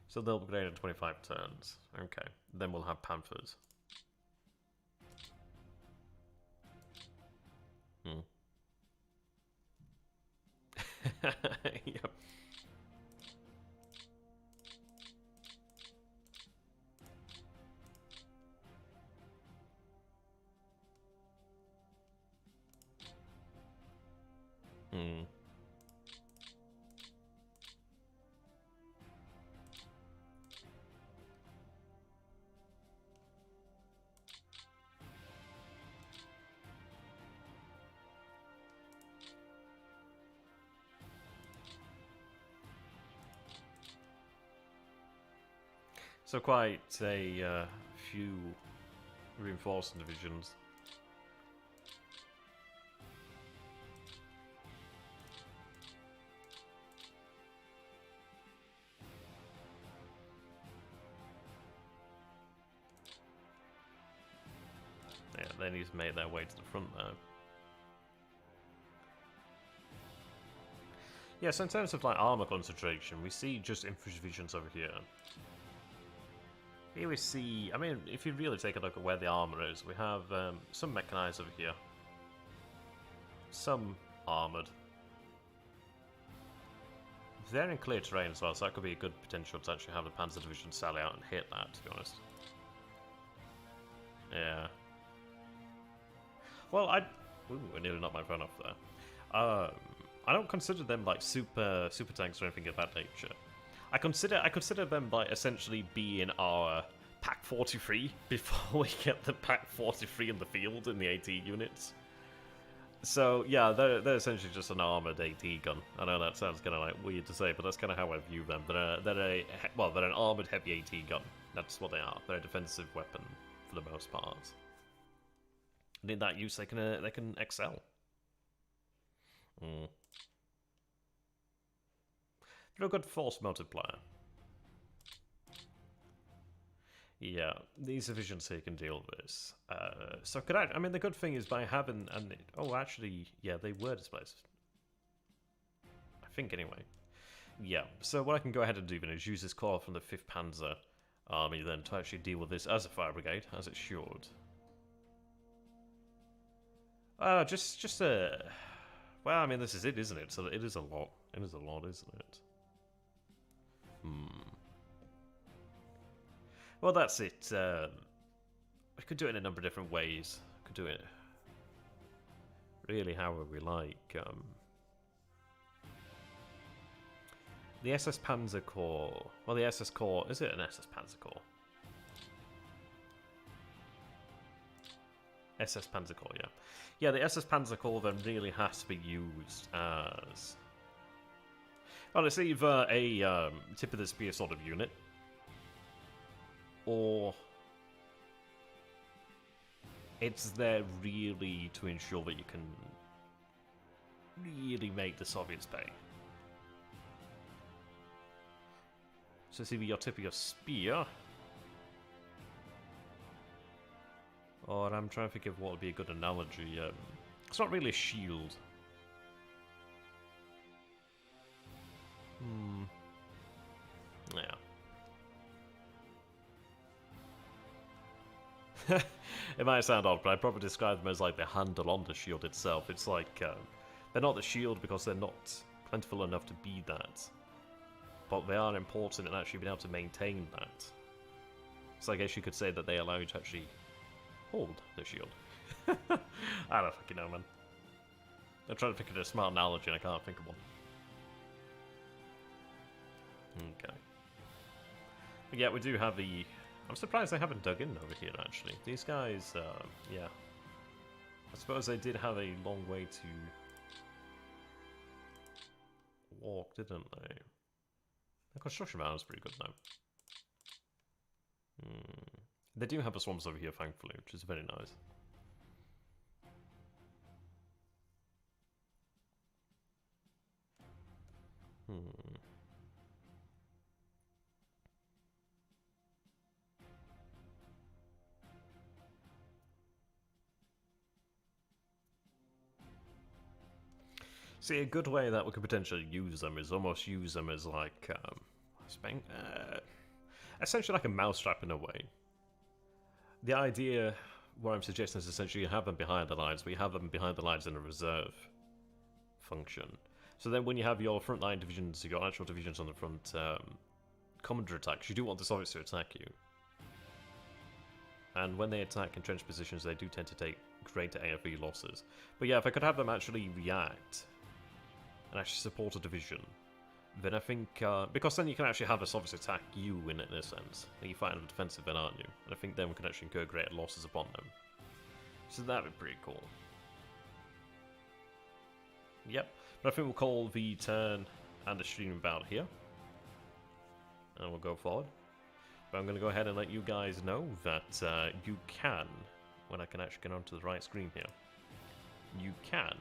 So they'll upgrade in 25 turns. Okay, then we'll have Panthers. Yep. So quite a few reinforcing divisions. Yeah, they need to make their way to the front there. Yeah, so in terms of like armor concentration, we see just infantry divisions over here. Here we see, I mean, if you really take a look at where the armor is, we have some mechanized over here. Some armored. They're in clear terrain as well, so that could be a good potential to actually have the Panzer Division sally out and hit that, to be honest. Yeah. Well, ooh, I nearly knocked my phone off there. I don't consider them like super tanks or anything of that nature. I consider them like essentially being our Pack 43 before we get the Pack 43 in the field in the AT units. So yeah, they're essentially just an armored AT gun. I know that sounds kind of like weird to say, but that's kind of how I view them. They're an armored heavy AT gun. That's what they are. They're a defensive weapon for the most part. And in that use, they can excel. They're a good force multiplier. Yeah, these divisions here can deal with this. So I mean, the good thing is by having actually, yeah, they were displaced. I think anyway. Yeah. So what I can go ahead and do then is use this core from the 5th Panzer Army then to actually deal with this as a fire brigade, as it should. Just a. Well, I mean, this is it, isn't it? So it is a lot. It is a lot, isn't it? Well, that's it. We could do it in a number of different ways. We could do it really however we like. The SS Panzer Corps. Well, the SS Corps. Is it an SS Panzer Corps? SS Panzer Corps, yeah. Yeah, the SS Panzer Corps then really has to be used as. Well, it's either a tip of the spear sort of unit, or it's there really to ensure that you can really make the Soviets pay. So it's either your tip of your spear, or I'm trying to think of what would be a good analogy. It's not really a shield. Yeah. It might sound odd, but I'd probably describe them as like the handle on the shield itself. It's like, they're not the shield because they're not plentiful enough to be that. But they are important in actually being able to maintain that. So I guess you could say that they allow you to actually hold the shield. I don't fucking know, man. I'm trying to think of a smart analogy and I can't think of one. Okay. But yeah, we do have the... I'm surprised they haven't dug in over here, actually. These guys, yeah. I suppose they did have a long way to walk, didn't they? The construction mound is pretty good, though. They do have the swamps over here, thankfully, which is very nice. See, a good way that we could potentially use them is almost use them as like, essentially like a mousetrap in a way. The idea, what I'm suggesting is essentially you have them behind the lines, but you have them behind the lines in a reserve function. So then when you have your frontline divisions, your actual divisions on the front, commander attacks, you do want the Soviets to attack you. And when they attack entrenched positions, they do tend to take greater AFE losses. But yeah, if I could have them actually react and actually support a division, then I think, because then you can actually have the Soviets attack you in a sense. You're fighting a defensive then, aren't you? And I think then we can actually incur greater losses upon them. So that'd be pretty cool. Yep, but I think we'll call the turn and the stream about here. And we'll go forward. But I'm going to go ahead and let you guys know that you can, when I can actually get onto the right screen here, you can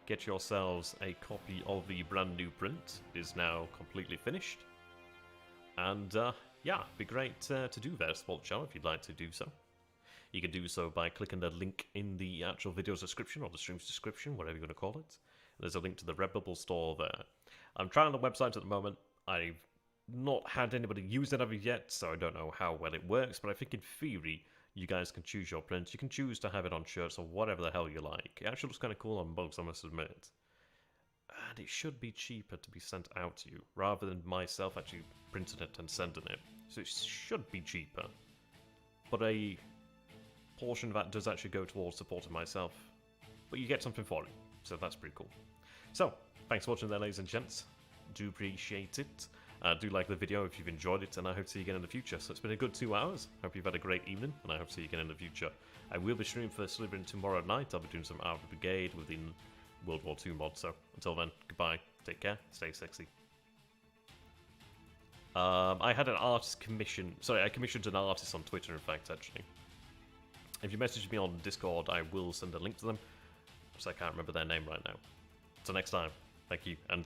get yourselves a copy of the brand new print. It is now completely finished. And yeah, it'd be great to do that. Support the channel if you'd like to do so. You can do so by clicking the link in the actual video's description or the stream's description, whatever you want to call it. There's a link to the Redbubble store there. I'm trying the website at the moment. I've not had anybody use it of it yet, so I don't know how well it works, but I think in theory, you guys can choose your prints. You can choose to have it on shirts or whatever the hell you like. It actually looks kind of cool on mugs, I must admit. And it should be cheaper to be sent out to you, rather than myself actually printing it and sending it. So it should be cheaper. But a portion of that does actually go towards supporting myself. But you get something for it, so that's pretty cool. So, thanks for watching there, ladies and gents. Do appreciate it. Do like the video if you've enjoyed it, and I hope to see you again in the future. So it's been a good 2 hours. Hope you've had a great evening, and I hope to see you again in the future. I will be streaming for Stalingrad tomorrow night. I'll be doing some Armored Brigade within World War II mod. So until then, goodbye, take care, stay sexy. I had an artist commission. Sorry, I commissioned an artist on Twitter, in fact, actually. If you message me on Discord, I will send a link to them. So I can't remember their name right now. Until next time, thank you, and